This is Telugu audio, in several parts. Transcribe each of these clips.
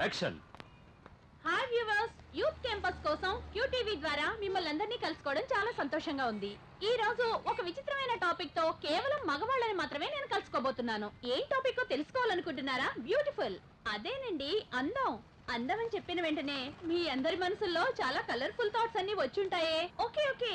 Action. Hi viewers, youth campus కోసం క్యూటీవీ ద్వారా మిమ్మల్ని అందరినీ కలుసుకోవడం చాలా సంతోషంగా ఉంది. ఈ రోజు ఒక విచిత్రమైన టాపిక్ తో కేవలం మగవాళ్ళని మాత్రమే నేను కలుసుకోబోతున్నాను. ఏం టాపిక్ తెలుసుకోవాలనుకుంటున్నారా? బ్యూటిఫుల్, అదేనండి అందం. అందం అని చెప్పిన వెంటనే మీ అందరి మనసుల్లో చాలా కలర్ఫుల్ థాట్స్ అన్ని వచ్చుంటాయే. ఓకే ఓకే,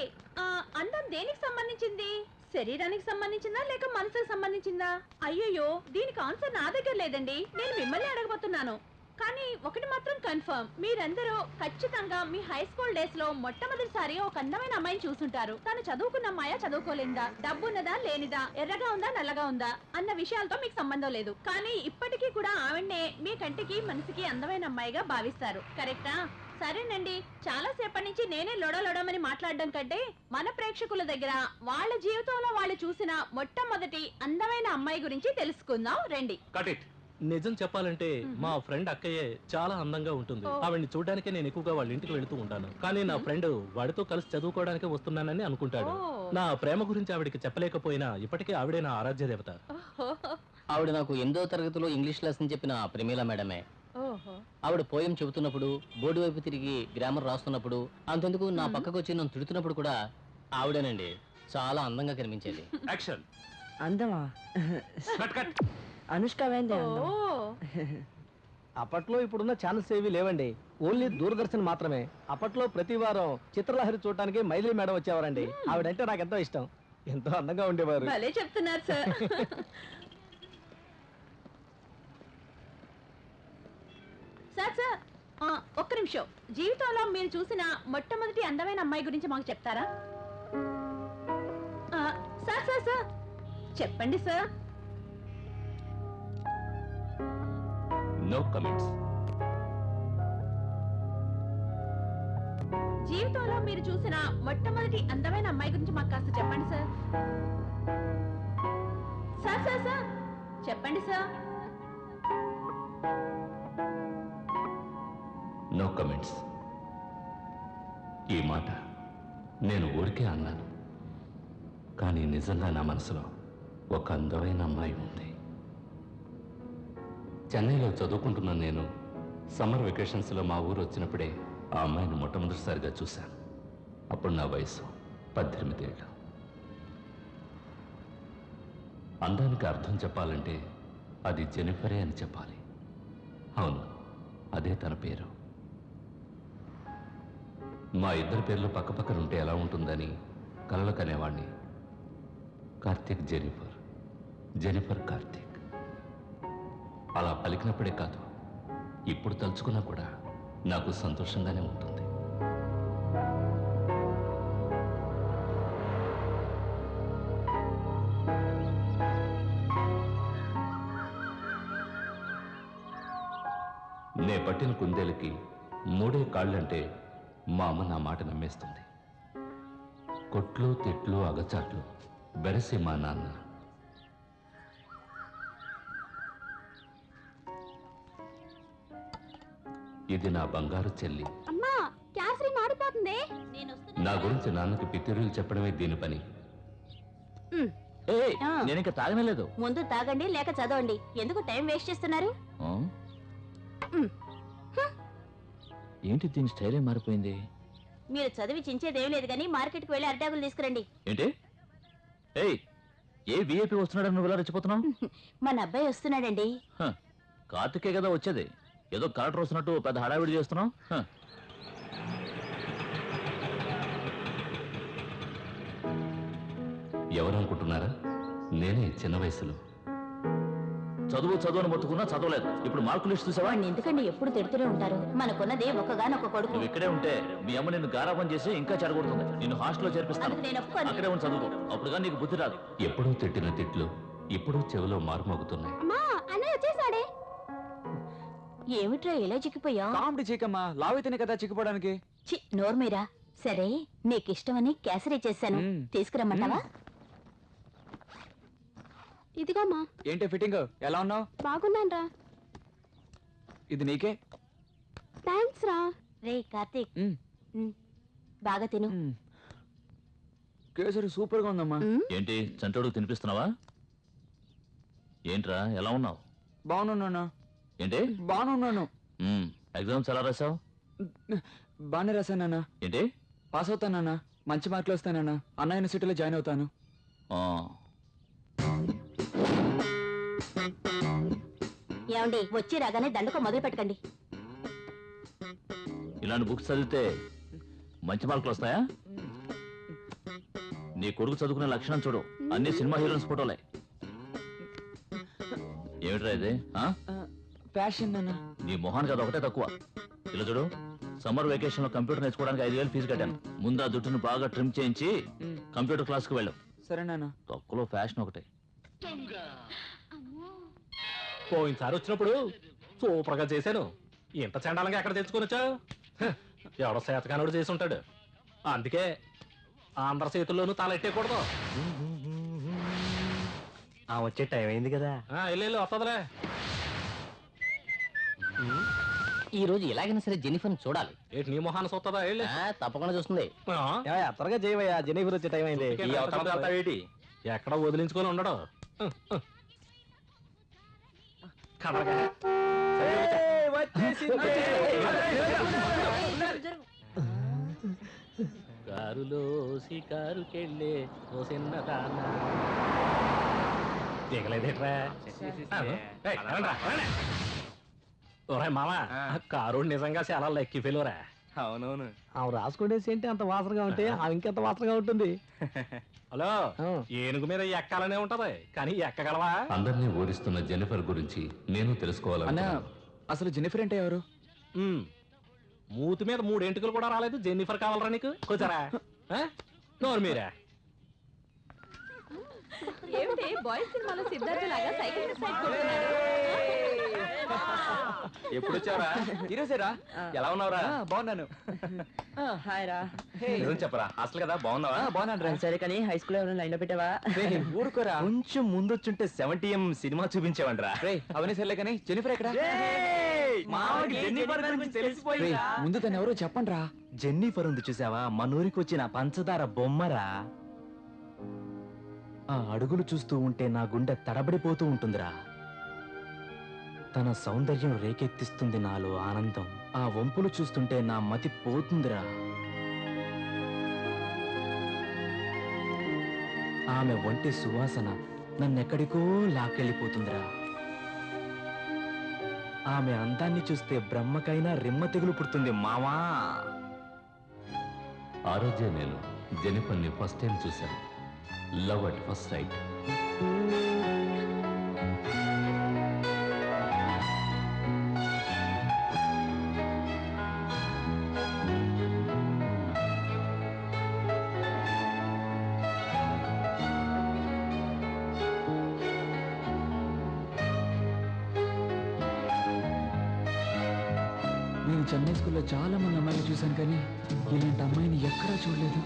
అందం దేనికి సంబంధించింది? శరీరానికి సంబంధించిందా లేక మనసుకు సంబంధించిందా? అయ్యయ్యో, దీనికి ఆన్సర్ నా దగ్గర లేదండి. నేను మిమ్మల్ని అడగబోతున్నాను. కానీ ఒకటి మాత్రం కన్ఫర్మ్, మీరందరూ ఖచ్చితంగా మీ హై స్కూల్ డేస్ లో మొట్టమొదటిసారి ఒక అందమైన అమ్మాయిని చూసుంటారు. తను చదువుకున్న అమ్మాయా, చదువుకోలేదా, డబ్బున్నదా లేనిదా, ఎర్రగా ఉందా నల్లగా ఉందా అన్న విషయాలతో మీకు సంబంధం లేదు. కానీ ఇప్పటికీ కూడా ఆవిడ్నే మీ కంటికి మనసుకి అందమైన అమ్మాయిగా భావిస్తారు. కరెక్టా? సరేనండి, చాలా సేపటి నుంచి నేనే లొడలొడమని మాట్లాడడం కంటే మన ప్రేక్షకుల దగ్గర వాళ్ళ జీవితంలో వాళ్ళు చూసిన మొట్టమొదటి అందమైన అమ్మాయి గురించి తెలుసుకుందాం రండి. నిజం చెప్పాలంటే మా ఫ్రెండ్ అక్కయ్యే చాలా అందంగా ఉంటుంది. ఆవిడ్ని చూడడానికే నేను ఎక్కువగా వాళ్ళ ఇంటికి వెళుతూ ఉంటాను. కానీ నా ఫ్రెండ్ వాడితో కలిసి చదువుకోవడానికి వస్తున్నానని అనుకుంటాడు. నా ప్రేమ గురించి ఆవిడికి చెప్పలేకపోయినా ఇప్పటికే ఆవిడే నా ఆరాధ్య దేవత. ఆవిడ నాకు 8వ తరగతిలో ఇంగ్లీష్ లెసన్ చెప్పిన ప్రమీల మేడమే. ఆవిడ పోయం చెబుతున్నప్పుడు, బోర్డు వైపు తిరిగి గ్రామర్ రాస్తున్నప్పుడు, అంతెందుకు నా పక్కకు వచ్చి నన్ను తిడుతున్నప్పుడు కూడా ఆవిడేనండి చాలా అందంగా కనిపించేది. యాక్షన్. అందమా? అనుష్క అప్పట్లో ఇప్పుడున్న ఛానల్స్ ఏవి లేవండి, ఓన్లీ దూరదర్శన్ మాత్రమే. అప్పట్లో ప్రతి వారం చిత్రలహరి చూడటానికి మైథిలి మేడం వచ్చేవారండి. ఆవిడంటే నాకు ఎంతో ఇష్టం, ఎంతో అందంగా ఉండేవారు. భలే చెప్తున్నారు సార్. సార్ సార్, ఒక్క నిమిషం. జీవితంలో మీరు చూసిన మొట్టమొదటి అందమైన అమ్మాయి గురించి మాకు చెప్తారా? సార్ సార్ సార్ చెప్పండి సార్. No comments. జీవితంలో మీరు చూసిన మొట్టమొదటి అందమైన అమ్మాయి గురించి మాకు కాస్త చెప్పండి సార్. సార్ సార్ సార్ చెప్పండి సార్. No comments. ఈ మాట నేను ఊరికే అన్నాను, కానీ నిజంగా నా మనసులో ఒక అందమైన అమ్మాయి ఉంది. చెన్నైలో చదువుకుంటున్న నేను సమ్మర్ వెకేషన్స్లో మా ఊరు వచ్చినప్పుడే ఆ అమ్మాయిని మొట్టమొదటిసారిగా చూశాను. అప్పుడు నా వయసు 18 ఏళ్ళు. అందానికి అర్థం చెప్పాలంటే అది జెనిఫరే అని చెప్పాలి. అవును, అదే తన పేరు. మా ఇద్దరి పేర్లు పక్కపక్కన ఉంటే ఎలా ఉంటుందని కలలు కనేవాణ్ణి. Karthik Jennifer, Jennifer Karthik. అలా పలికినప్పుడే కాదు, ఇప్పుడు తలుచుకున్నా కూడా నాకు సంతోషంగానే ఉంటుంది. నే పట్టిన కుందేలకి 3 కాళ్ళంటే మా అమ్మ నా మాట నమ్మేస్తుంది. కొట్లు తిట్లు అగచాట్లు బెరసి మా నాన్న. ఇది నా బంగారు చెల్లి. అమ్మా, క్యాసరీ మాడిపోతుంది. నా గురించి నాన్నకి పితిరులు చెప్పడమే దీని పని. నేను ఇంకా తాగనలేదు. ముందు తాగండి లేక చదవండి. ఎందుకు టైం వేస్ట్ చేస్తున్నారు? ఏంటి దీని స్టైలే మారిపోయింది? మీరు చదివి చించేదేం లేదు కానీ మార్కెట్కి వెళ్ళి అరిటాకులు తీసుకురండి. ఏంటి? ఏ విఐపి వస్తున్నాడని నువ్వు ఇలా రెచ్చిపోతున్నావు? మన అబ్బాయి వస్తున్నాడండి. కార్తికే కదా వచ్చేది, ఏదో కలెక్టర్ వస్తున్నట్టు పెద్ద హడావిడి చేస్తున్నావు. ఎవరనుకుంటున్నారా? నేనే చిన్న వయసులో చదువు అని మొత్తుకున్నా చదవలేదు. ఇప్పుడు మార్కులు లిస్ట్ చూసావా? ఎందుకండి ఎప్పుడు తిడుతూనే ఉంటారు? మనకున్నది ఒకగానొక కొడుకు. నువ్వు ఇక్కడే ఉంటే మీ అమ్మ నిన్ను గారాబం చేసి ఇంకా చెడగొడుతుంది. నిన్ను హాస్టల్లో చేర్పిస్తాను. అక్కడే ఉండి చదువుకో, అప్పుడుగా నీకు బుద్ధి రాదు. ఎప్పుడూ తిట్టిన తిట్లు ఇప్పుడు చెవిలో మారుమోగుతున్నాయి. ఏమిట్రా ఇలా చిక్కిపోయా? కామెడీ చీకమ్మా, లావైతేనే కదా చిక్కిపోవడానికి. నోర్మీరా. సరే, నీకిష్టమని కేసరి చేశాను, తీసుకురమ్మంటావా? ఇదిగోమ్మా. ఏంటి ఫిట్టింగ్? ఎలా ఉన్నావు? బాగున్నాను రా. ఇది నీకే. థ్యాంక్స్ రా. రే కార్తీక్, బాగా తిను. కేసరి సూపర్ గా ఉందమ్మా. ఏంటి చంటోడు తినిపిస్తున్నావా? ఏంట్రా ఎలా ఉన్నావు? బాగున్నాను. ఏంటి? బాగున్నాను. ఎగ్జామ్స్ ఎలా రాసావు? బాగానే రాశానన్నా. ఏంటి? పాస్ అవుతానన్నా. మంచి మార్కులు వస్తానన్నా. అన్నా యూనివర్సిటీలో జాయిన్ అవుతాను. ఆ, ఏమండి వచ్చి రాగానే దండకం మొదలు పెట్టకండి. ఇలాంటి బుక్స్ చదివితే మంచి మార్కులు వస్తాయా? నీ కొడుకు చదువుకునే లక్షణం చూడు, అన్ని సినిమా హీరోయిన్స్ ఫోటోలే. ఏమిట్రా ఇది? ఆ? ఫ్యాషన్ అన్నా. నీ మొహానికి అది ఒకటే తక్కువ. ఇలా చూడు, సమ్మర్ వెకేషన్ లో కంప్యూటర్ నేర్చుకోవడానికి 5,000 ఫీజు కట్టాను. ముందు ఆ జుట్టును బాగా ట్రిమ్ చేయించి కంప్యూటర్ క్లాస్ కు వెళ్ళు. సరేనా? తక్కువలో ఫ్యాషన్ ఒకటే. పోయినసారి వచ్చినప్పుడు సూపర్ గా చేశాను. ఇంత చండాలంగా ఎక్కడ తెచ్చుకొని వచ్చావు? ఎవడో శాతకానుడు చేసి ఉంటాడు. అందుకే అందరి చేతుల్లోనూ తలెట్టేయకూడదు. వచ్చే టైం అయింది కదా. వెళ్ళు వస్తుందిలే. ఈ రోజు ఎలాగైనా సరే జెనిఫర్ చూడాలి. ఏంటి నీ మొహాన్ని చూస్తుందా? వెళ్ళు. తప్పకుండా చూస్తుంది. త్వరగా చేయవయ్యా, జెనీఫర్ వచ్చే టైం అయింది. ఎక్కడ వదిలించుకొని ఉండడు. కదలగా. కారులో షికారుకెళ్ళే ఓ చిన్నదానా. దిగలేదేట్రా? ఒరే మామ, కారు నిజంగా చాలా లక్కీ ఫెయిల్యూరా. అవునవును. ఆమె రాసుకునేసి ఏంటి అంత వాసనగా ఉంటే ఆమె ఇంకెంత వాసనగా ఉంటుంది. హలో, ఏనుగు మీద ఎక్కాలనే ఉంటది కానీ ఎక్కగలవా? అందరినీ ఓడిస్తున్న జెనిఫర్ గురించి నేను అన్నా, తెలుసుకోవాలన్నా. అసలు జెనిఫర్ అంటే ఎవరు? మూతి మీద 3 ఎంటుకలు కూడా రాలేదు. జెన్నిఫర్ కావాలరా నీకు? కూర్చోరా. నోరు మీరా. ఏమిటి బాయ్స్ సినిమాలో సిద్ధార్థ లాగా సైకిల్ మీద సైడ్ కొడుతున్నాడు? ఎప్పుడు వచ్చావరా? ఈరోజేరా. ఎలా ఉన్నావురా? బాగున్నాను. హాయ్ రా. నిజం చెప్పరా, హాస్టల్ కదా, బాగున్నావా? బాగున్నాను రా. సరే కానీ హై స్కూల్ ఎవరైనా లైన్ లో పెట్టావా? ఊరుకోరా. కొంచెం ముందొచ్చుంటే 70M సినిమా చూపించేవంటరా. రే అవన్నీ సర్లే కానీ జెనిఫర్ ఎక్కడ? రేయ్, ముందు తను ఎవరో చెప్పండి రా. జెన్నిఫర్ ఉంది చూసావా, మనూరికి వచ్చిన పంచదార బొమ్మరా. ఆ అడుగులు చూస్తూ ఉంటే నా గుండె తడబడిపోతూ ఉంటుందిరా. తన సౌందర్యం రేకెత్తిస్తుంది నాలో ఆనందం. ఆ వంపులు చూస్తుంటే నా మతి పోతుందిరా. ఆమె ఒంటి సువాసన నన్నెక్కడికో లాక్కెళ్ళిపోతుందిరా. ఆమె అందాన్ని చూస్తే బ్రహ్మకైనా రెమ్మ తెగులు పుడుతుంది మావా. ఆ రోజే నేను జెనిఫర్ని ఫస్ట్ టైం చూశాను. Love at first sight. నేను చెన్నై స్కూల్లో చాలా మంది అమ్మాయిలు చూశాను కానీ ఇలాంటి అమ్మాయిని ఎక్కడా చూడలేదు.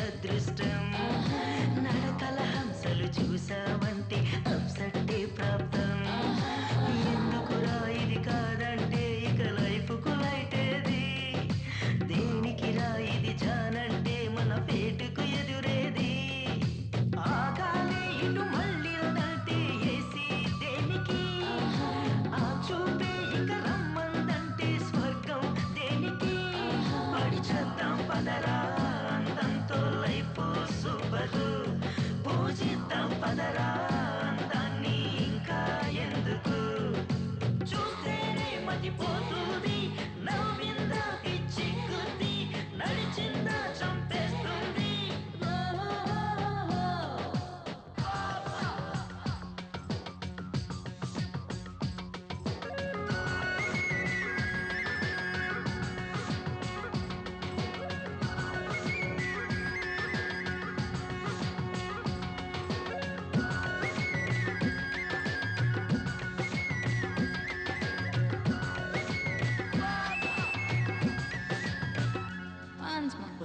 అదృష్టం నడకల హంసలు చూసావంటే అప్సట్టే ప్రాప్తం ఎందుకురా ఇది కాదంటే ఇక లైఫ్కు లైటేది దేనికిరా ఇది జానంటే మన పేటుకు ఎదురేది ఆగాలి ఇటు మళ్ళీ వదంటే ఏసి దేనికి ఆ చూపే ఇక రమ్మందంటే స్వర్గం దేనికి పడి చేద్దాం పదరా అందంతో లైఫ్ సూపరు పూజిద్దాం పదరా అందాన్ని ఇంకా ఎందుకు చూస్తేనే మతిపోతుంది నవ్విందా పిచ్చి కొద్ది నడిచిందా చంపేస్తుంది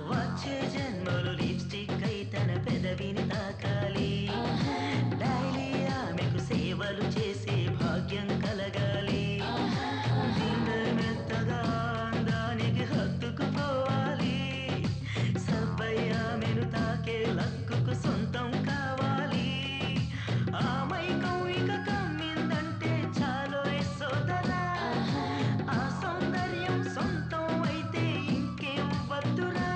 వచ్చే జన్మలు లిప్స్టిక్ అయి తన పెదవిని తాకాలి డైలీ ఆమెకు సేవలు చేసే భాగ్యం కలగాలి గుండె మెత్తగా అందానికి హత్తుకుపోవాలి సబ్బై ఆమెను తాకే లక్కుకు సొంతం కావాలి ఆ మైకం ఇక కమ్మిందంటే చాలు సోదరా ఆ సౌందర్యం సొంతం అయితే ఇంకేం వద్దురా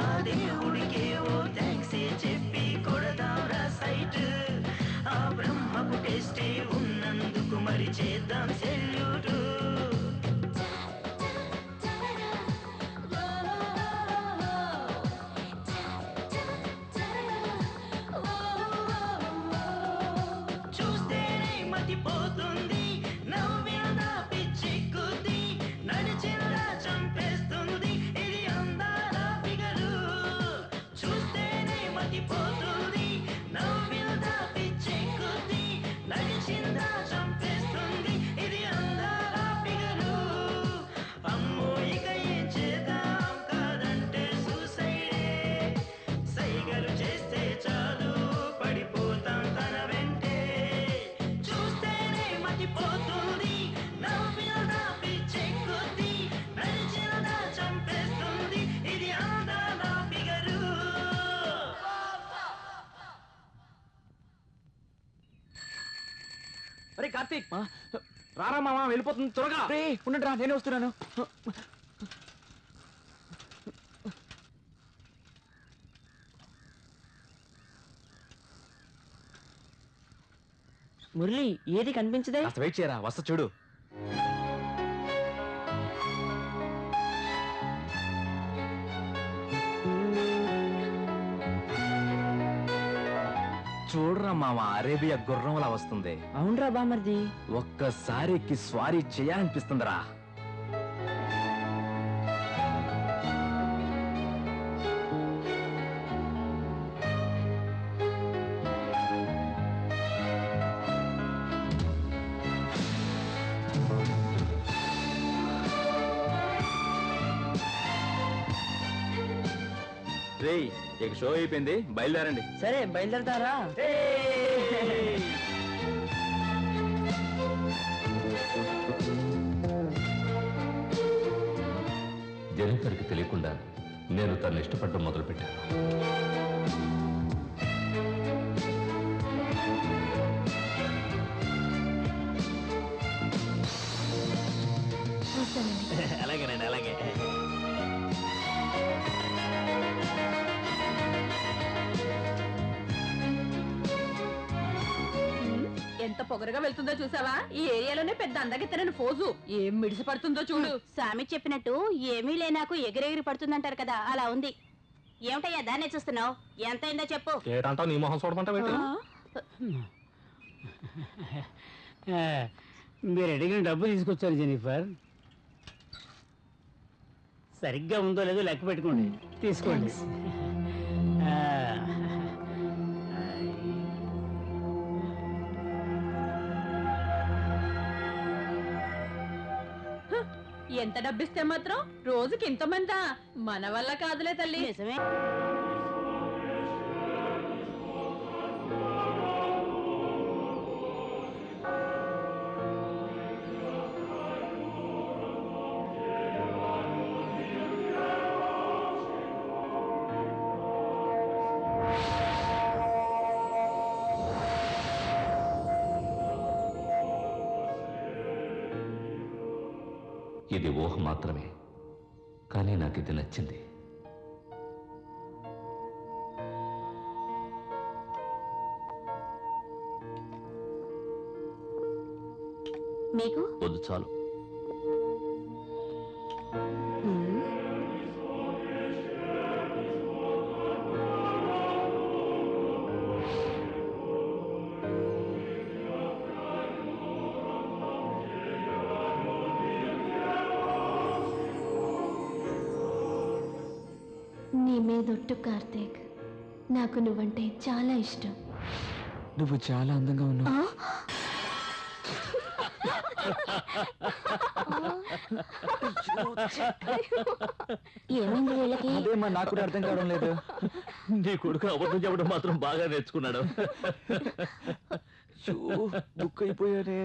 ఆ దేవుడికే ఓ థ్యాంక్స్ చెప్పి కొడదాంరా సైట్ ఆ బ్రహ్మకు టేస్టే ఉన్నందుకు మరి చేద్దాం సెల్యూట్ చూస్తేనే మతిపోతుంది నవ్విందా పిచ్చి కొద్ది నడిచిందా చంపేస్తుంది ఇది అందాల ఫిగరు చూస్తేనే మతిపోతుంది నవ్విందా పిచ్చి కొద్ది నడిచిందా చంపేస్తుంది ఇది అందాల ఫిగరు అమ్మో ఇక ఏం చేద్దాం కాదంటే సూసైడే సైగలు చేస్తే చాలు పడిపోతాం తన వెంటే చూస్తేనే మతిపోతుంది నవ్వినదా పిచ్చి కొద్ది నడిచినదా చంపేస్తుంది ఇది అందాల ఫిగరు అరే కార్తీక్ రారా మామ వెళ్ళిపోతుంది త్వరగా ఉండండి రా నేనే వస్తున్నాను మురళి ఏది కనిపించదే కాస్త వెయిట్ చేయరా వస్తా చూడు చూడరా మామ అరేబియా గుర్రంలా వస్తుంది అవునరా బామర్ది ఒక్కసారి ఎక్కి స్వారీ చేయాలనిపిస్తుందిరా రేయ్ ఇక షో అయిపోయింది బయలుదేరండి సరే బయలుదేరతారా జెనిఫర్కి తెలియకుండా నేను తను ఇష్టపడడం మొదలుపెట్టాను. అలాగేనండి అలాగే ఎంత పొగరుగా వెళ్తుందో చూసావా? ఈ ఏరియాలోనే పెద్ద అందగెత్తనని ఫోజు. ఏం మిడిసి పడుతుందో చూడు. స్వామి చెప్పినట్టు ఏమీ లేనాకు ఎగిరెగిరి పడుతుందంటారు కదా, అలా ఉంది. ఏమిటయ్యా దాన్నే చూస్తున్నావు? ఎంత అయిందో చెప్పు. ఏటంటావు? నీ మొహం చూడమంటావు ఏంటి? మీరు అడిగిన డబ్బు తీసుకొచ్చారు జెనిఫర్. సరిగ్గా ఉందో లేదో లెక్క పెట్టుకోండి, తీసుకోండి. ఎంత డబ్బిస్తే మాత్రం రోజుకి ఇంతమందా? మన వల్ల కాదులే తల్లి. నిజమే. ఇది ఊహ మాత్రమే, కానీ నాకు ఇది నచ్చింది. మీకు వద్దు చాలు. నీ మీదొట్టు కార్తీక్, నాకు నువ్వంటే చాలా ఇష్టం. నువ్వు చాలా అందంగా ఉన్నావు. ఏమైంది వీళ్ళకి? అదేమా నాకు కూడా అర్థం కావడం లేదు. నీ కొడుకు అబద్ధం చెప్పడం మాత్రం బాగా నేర్చుకున్నాడు. బుక్ అయిపోయానే.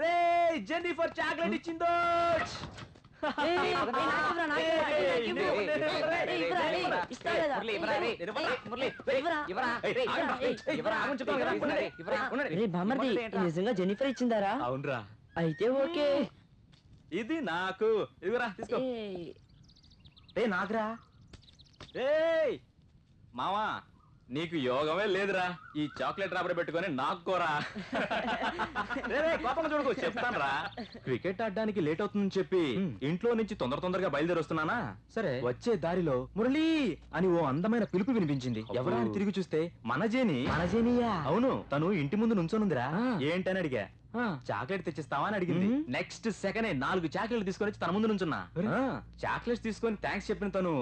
రే జెన్నిఫర్ చాక్లెట్ ఇచ్చిందో. నిజంగా జెన్నిఫర్ ఇచ్చిందారా? అవునరా. అయితే ఓకే. ఇది నాకు. ఇదిగోరా తీసుకో. రే నాకురా. మావా నీకు యోగమే లేదురా. ఈ చాక్లెట్ రాబడి పెట్టుకొని నాకోరా. కోపంగా చూడకు, చెప్తానరా. క్రికెట్ ఆడడానికి లేట్ అవుతుందని చెప్పి ఇంట్లో నుంచి తొందరగా బయలుదేరి వస్తున్నానా. సరే వచ్చే దారిలో మురళి అని ఓ అందమైన పిలుపు వినిపించింది. ఎవరా అని తిరిగి చూస్తే మనజేని. మనజేనియా? అవును, తను ఇంటి ముందు నుంచోనుందిరా. ఏంటని అడిగా. చాక్లెట్ తెచ్చిస్తావా అని అడిగింది. నెక్స్ట్ సెకండ్ 4 చాక్లెట్ తీసుకొని వచ్చి తన ముందు నుంచున్నా. చాక్లెట్స్ తీసుకొని థ్యాంక్స్ చెప్పిన తను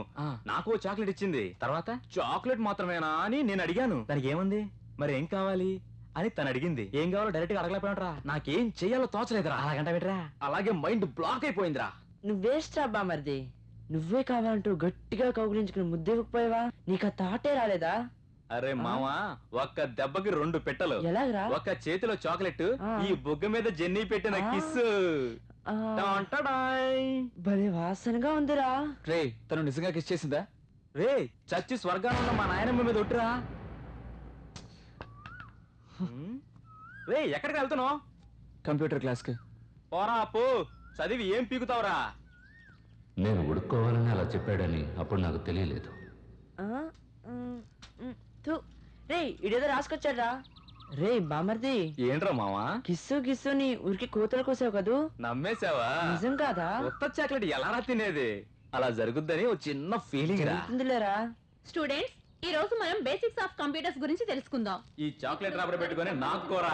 నాకు చాక్లెట్ ఇచ్చింది. తర్వాత చాక్లెట్ మాత్రమేనా అని నేను అడిగాను. దానికి ఏముంది మరి ఏం కావాలి అని తను అడిగింది. ఏం కావాలో డైరెక్ట్ గా అడగలేకపోయినరా. నాకేం చెయ్యాలో తోచలేదురా. అలాగంట పెట్టరా. అలాగే మైండ్ బ్లాక్ అయిపోయిందిరా. నువ్వేస్ట్రా బామర్ది, నువ్వే కావాలంటూ గట్టిగా కౌగులించుకుని ముద్దెవ్వకపోయావా? నీకు ఆ తాటే రాలేదా? అరే మావా, ఒక్క దెబ్బకి 2 పెట్టలు. ఎలాగరా? ఒక్క చేతిలో చాక్లెట్, ఈ బుగ్గ మీద జెన్నీ పెట్టిన కిస్. భలే వాసనగా ఉందిరా. రే తను నిజంగా కిస్ చేసిందా? రే చచ్చి స్వర్గాన్ని ఉన్న మా నాయనమ్మ మీద ఒట్టురా. రే ఎక్కడికి వెళ్తున్నావు? కంప్యూటర్ క్లాస్ కి. పోరా పో, చదివి ఏం పీకుతావురా? నేను ఉడుక్కోవాలని అలా చెప్పాడని అప్పుడు నాకు తెలియలేదు. రే ఇడేదో రాసుకొచ్చాడ్రా. రే బామర్ది, ఏంట్రా మావా? కిస్సు గిస్సుని ఊరికి కూతలు కోసావు కదూ. నమ్మేశావా? నిజం కాదా? కొత్త చాక్లెట్ ఎలా తినేది? అలా జరుగుద్దని ఓ చిన్న ఫీలింగ్ రా. లేరా. స్టూడెంట్స్, ఈ రోజు మనం బేసిక్స్ ఆఫ్ కంప్యూటర్స్ గురించి తెలుసుకుందాం. ఈ చాక్లెట్ రాబడి పెట్టుకొని నాకు కోరా.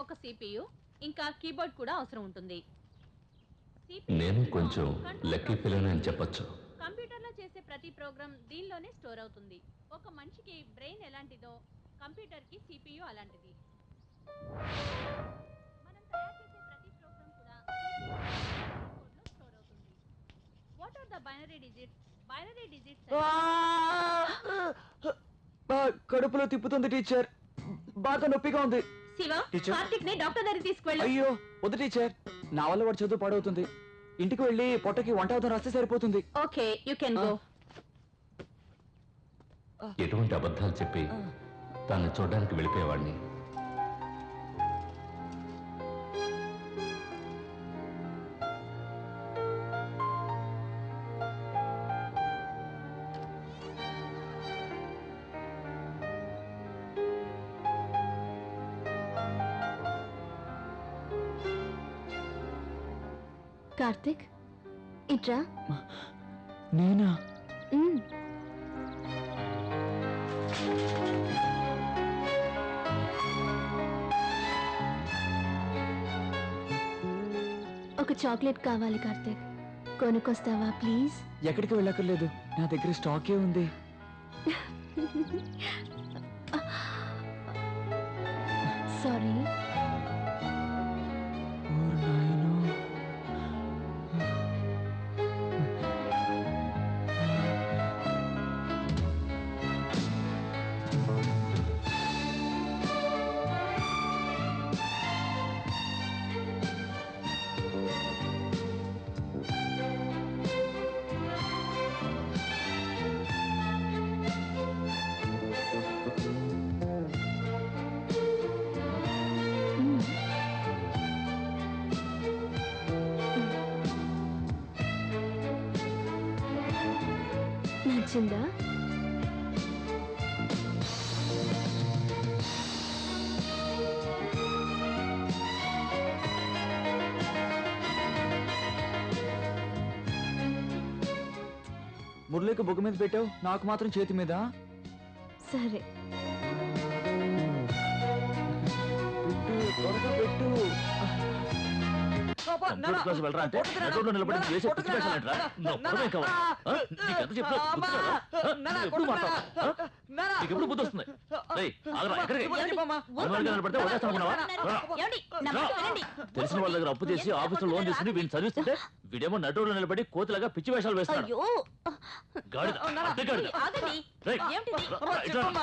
ఒక CPU ఇంకా కీబోర్డ్ కూడా అవసరం ఉంటుంది. నేను కొంచెం లక్కీ ఫిల్ అని చెప్పొచ్చు. కంప్యూటర్లో చేసే ప్రతి ప్రోగ్రామ్ దీనిలోనే స్టోర్ అవుతుంది. ఒక మనిషికి బ్రెయిన్ ఎలాంటిదో కంప్యూటర్కి CPU అలాంటిది. మనం తయారు చేసే ప్రతి ప్రోగ్రామ్ కూడా కీబోర్డ్లో స్టోర్ అవుతుంది. What are the binary digits? Binary digits కడుపులో తిప్పుతుంది టీచర్. బాగా నొప్పిగా ఉంది. శివ, కార్తిక్ ని డాక్టర్ దగ్గరికి తీసుకువెళ్ళు. అయ్యో వద్దు టీచర్, నా వల్ల వాడు చదువు పాడవుతుంది. ఇంటికి వెళ్ళి పొట్టకి వంట అవుతాం రాస్తే సరిపోతుంది. Okay, you can go. ఎటువంటి అబద్ధాలు చెప్పి తను చూడడానికి వెళ్ళిపోయేవాడిని. కార్తిక్ ఇట్రా. నేనా? ఒక చాక్లెట్ కావాలి కార్తిక్, కొనుక్కొస్తావా ప్లీజ్? ఎక్కడికి వెళ్ళక్కర్లేదు, నా దగ్గర స్టాకే ఉంది. సారీ. నచ్చిందా? మురళికి బొగ్గు మీద పెట్టావు, నాకు మాత్రం చేతి మీద. సరే పెట్టు, త్వరగా పెట్టు. కంప్యూటర్ క్లాస్ వెళ్ళరా అంటే నడువులో నిలబడి చేసే పిచ్చి వేషాలేంట్రా? నువ్వు ఒక్కడమే కావాలి. నీకెంత చెప్పినా గుర్తురాదా? నువ్వు ఎప్పుడు మాట్లాడతావు? నీకెప్పుడు బుద్ధి వస్తుంది? రేయ్, ఆగరా, ఎక్కడికి? అనుమానంగా నిలబడితే వదిలేస్తాను అనుకున్నావా? తెలిసిన వాళ్ళ దగ్గర అప్పు చేసి ఆఫీసులో లోన్ తీసుకుని వీడిని చదివిస్తుంటే వీడేమో నటువులో నిలబడి కోతిలాగా పిచ్చి వేషాలు వేస్తాడు. గాడిద, అద్దె గాడిద. రేయ్, రా, ఇట్రా, రా.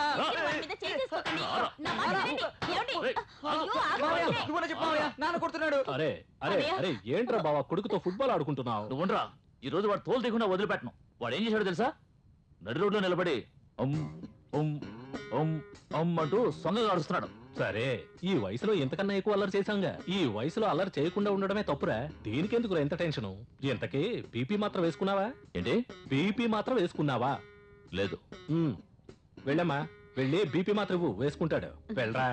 అరే అరే అరే ఏంట్రా బావా కొడుకుతో ఫుట్బాల్ ఆడుకుంటున్నావు? నువ్వు ఉండరా, ఈ రోజు వాడు తోలు తీయకుండా వదిలిపెట్టను. వాడు ఏం చేశాడో తెలుసా? నడి రోడ్లో నిలబడి అమ్ అమ్ అమ్ అమ్ అంటూ సొంగగా అరుస్తున్నాడు. సరే ఈ వయసులో ఇంతకన్నా ఎక్కువ అల్లరి చేశాంగా. ఈ వయసులో అల్లరి చేయకుండా ఉండడమే తప్పురా. దీనికెందుకు ఎంత టెన్షన్? ఇంతకీ బీపీ మాత్రం వేసుకున్నావా? ఏంటి? బీపీ మాత్రం వేసుకున్నావా? లేదు. వెళ్ళమ్మా, వెళ్ళి బీపీ మాత్రం ఇవ్వు, వేసుకుంటాడు. వెళ్ళరా.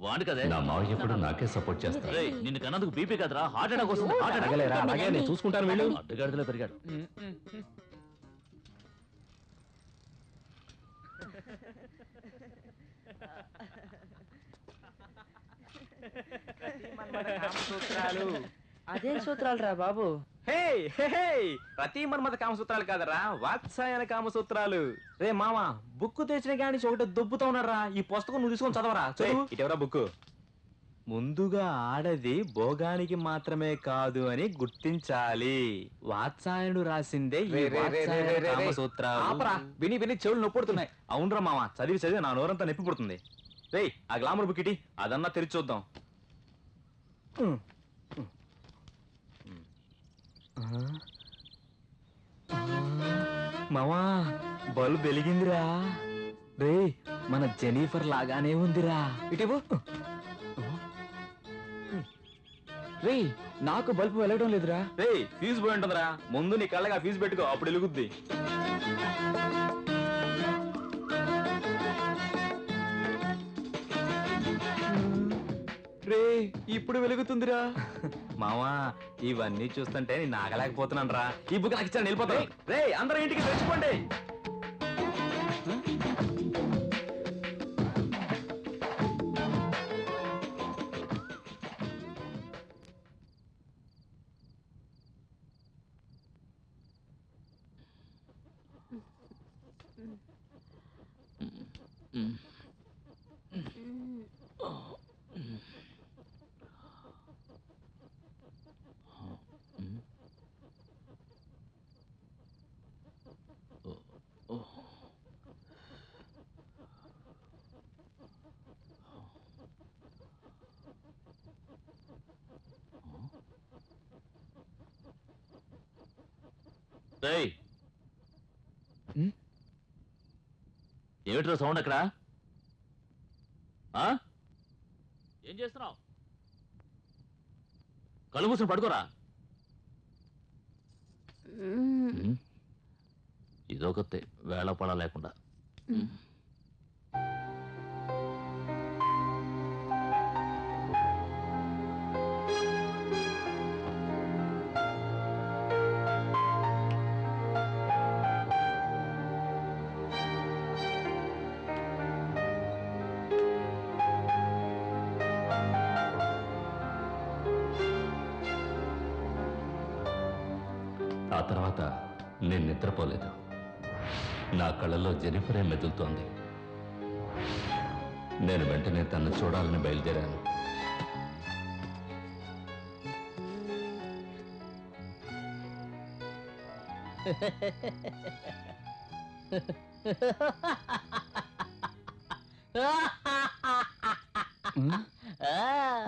వాడు కదే నా మావయ్య ఎప్పుడు నాకే సపోర్ట్ చేస్తాడు. నిన్ను కన్నందుకు బీపీ కదరా, హార్ట్ అటాక్ వస్తుంది. అలాగే నేను చూసుకుంటాను. వెళ్ళు. అడ్డగాడిదలో పెరిగాడు. అదే సూత్రాలు రా బాబు. ప్రతి మన్మథ కామసూత్రాలు కాదరా, వాత్సాయన కామసూత్రాలు. రే మామ, బుక్ తెచ్చిన కాడి ఒకటి దొబ్బుతా ఉన్నారా. ఈ పుస్తకం నువ్వు తీసుకొని చదవరా. ఇటెవరా బుక్? ముందుగా ఆడది భోగానికి మాత్రమే కాదు అని గుర్తించాలి. వాత్సాయనుడు రాసిందే ఈ వాత్సాయన కామసూత్రాలు. విని విని చెవులు నొప్పుడుతున్నాయి. అవునరా మామ, చదివి చదివి నా నోరంతా నొప్పి పుడుతుంది. రే, ఆ గ్లామర్ బుక్ ఇటీ, అదన్నా తెరిచి చూద్దాం. మామా, బల్బ్ వెలిగిందిరా. రే, మన జెనిఫర్ లాగానే ఉందిరా. ఇటీవు. రే, నాకు బల్బు వెలగడం లేదురా. రే, ఫీజు పోయి ఉంటుందిరా. ముందు నీ కళ్ళగా ఫీజు పెట్టుకో, అప్పుడు వెలుగుద్ది. రే, ఇప్పుడు వెలుగుతుందిరా. మావా, ఇవన్నీ చూస్తుంటే నేను ఆగలేకపోతున్నాను రా. ఈ బుక్ నాకు ఇచ్చాను, వెళ్ళిపోతాయి. రే, అందరూ ఇంటికి తెచ్చుకోండి. ఏమిట్రా సౌండ్ అక్కడ? ఏం చేస్తున్నావు? కళ్ళు మూసుకుని పడుకోరా. ఇదొకతే వేళ పడ లేకుండా. ఆ తర్వాత నేను నిద్రపోలేదు. నా కళ్ళలో జెనిఫరే మెదులుతోంది. నేను వెంటనే తను చూడాలని బయలుదేరాను.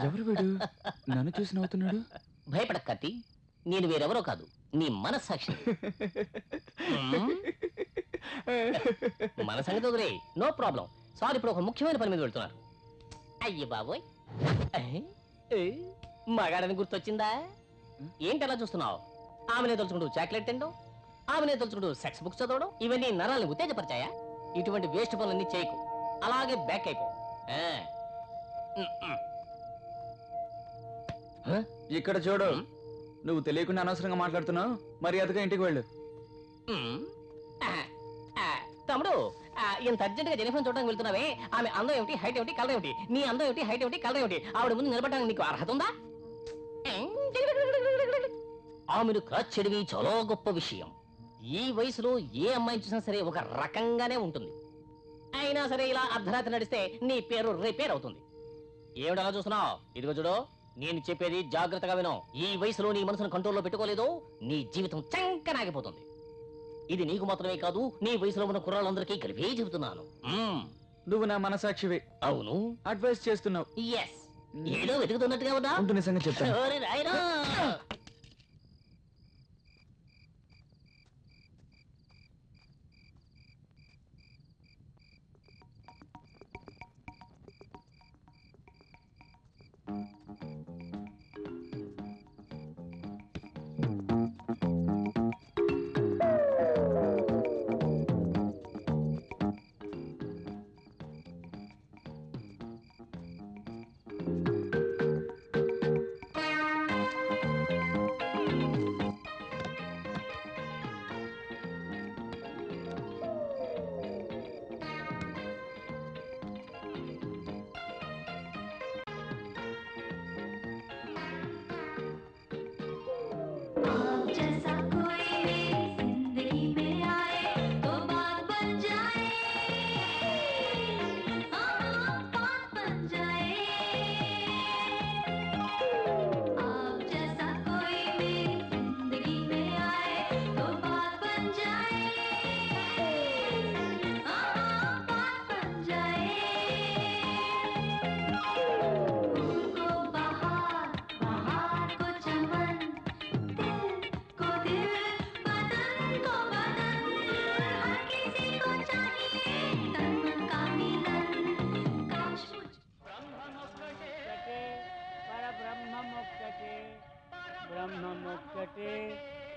ఎవరు వీడు? నన్ను చూసి నవ్వుతున్నాడు. భయపడక కత్తి, నేను వేరెవరో కాదు, నీ మనస్సాక్షి. మన సంగతి వదిలే, నో ప్రాబ్లం. సార్ ఇప్పుడు ఒక ముఖ్యమైన పని మీద వెళ్తున్నారు. అయ్యి బాబోయ్, మగాడని గుర్తొచ్చిందా? ఏంటి అలా చూస్తున్నావు? ఆమెనే తలుచుకుంటూ చాక్లెట్ తిండు. ఆమెనే తలుచుకుంటూ సెక్స్ బుక్స్ చదవడం ఇవన్నీ నరాలను ఉత్తేజపరిచాయా? ఇటువంటి వేస్ట్ పనులన్నీ చేయకు, అలాగే బ్యాక్ అయిపో. ఆ. ఇక్కడ చూడు, నువ్వు తెలియకుండా అనవసరంగా మాట్లాడుతున్నావు. మర్యాదగా ఇంటికి వెళ్ళు. తమ్ముడు, ఇంత అర్జెంట్ గా జెనిఫర్ చూడడానికి వెళ్తున్నావే, ఆమె అందం ఏమిటి, హైట్ ఏమిటి, కలర్ ఏమిటి? నీ అందం ఏమిటి, హైట్ ఏమిటి, కలర్ ఏమిటి? ఆవిడ ముందు నిలబడడానికి నీకు అర్హత ఉందా? ఆమెను కాచెడివి చాలా గొప్ప విషయం. ఈ వయసులో ఏ అమ్మాయిని చూసినా సరే ఒక రకంగానే ఉంటుంది. అయినా సరే ఇలా అర్ధరాత్రి నడిస్తే నీ పేరు రిపేర్ అవుతుంది. ఏమిటి అలా చూస్తున్నావు? ఇదిగో చూడు, నేను చెప్పేది జాగ్రత్తగా విను. ఈ వయసులో నీ మనసును కంట్రోల్లో పెట్టుకోలేదు, నీ జీవితం చంకనాగిపోతుంది. ఇది నీకు మాత్రమే కాదు, నీ వయసులో ఉన్న కుర్రాళ్ళందరికీ కలిపే చెబుతున్నాను. నువ్వు నా మనసాక్షివి. అవును, అడ్వైస్ చేస్తున్నావు. ఎస్. ఏదో వెతుకుతున్నట్టుగా ఉందా? ఉంటూ నిజంగా చెప్తాను. ఓరి నాయనా.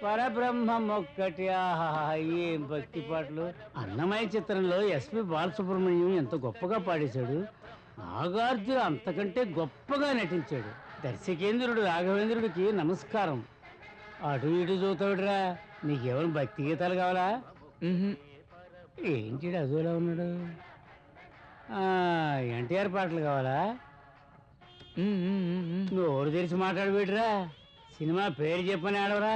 పరబ్రహ్మమొక్కటి. ఆహా, ఏం భక్తి పాటలు! అన్నమయ్య చిత్రంలో ఎస్పి బాలసుబ్రహ్మణ్యం ఎంత గొప్పగా పాడేశాడు. నాగార్జున అంతకంటే గొప్పగా నటించాడు. దర్శకేంద్రుడు రాఘవేంద్రుడికి నమస్కారం. అటు ఇటు చూతాడురా. నీకేమైనా భక్తి గీతాలు కావాలా? ఏంటి అదోలా ఉన్నాడు? ఎన్టీఆర్ పాటలు కావాలా? నోరు తెరిచి మాట్లాడబెట్టురా. సినిమా పేరు చెప్పని ఆడవరా?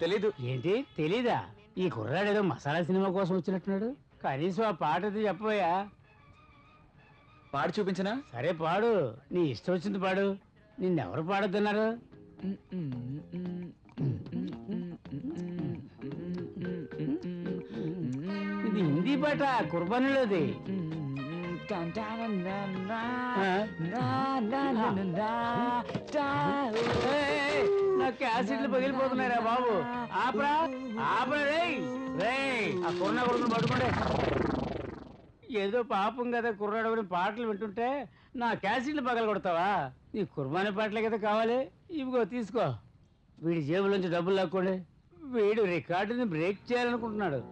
తెలీదు. ఏంటి తెలీదా? ఈ కుర్రాడు ఏదో మసాలా సినిమా కోసం వచ్చినట్టున్నాడు. కనీసం ఆ పాట చెప్పబోయా. పాడి చూపించనా? సరే పాడు, నీ ఇష్టం వచ్చింది పాడు. నిన్నెవరు పాడొద్దన్నారు? ఇది హిందీ పాట, కుర్బానీలోది. నా క్యాసెట్లు పగిలిపోతున్నారా బాబు? ఆపరా ఆపరా రేయ్ రేయ్, ఆ కుర్ర కొడుకుని పట్టుకోండి. ఏదో పాపం కదా కుర్రాడు పాటలు వింటుంటే నా క్యాసెట్లు పగల కొడతావా? నీ కుర్బానీ పాటలే కదా కావాలి. ఇవిగో తీసుకో. వీడి జేబులోంచి డబ్బులు లాక్కోండి. వీడు రికార్డుని బ్రేక్ చేయాలనుకుంటున్నాడు.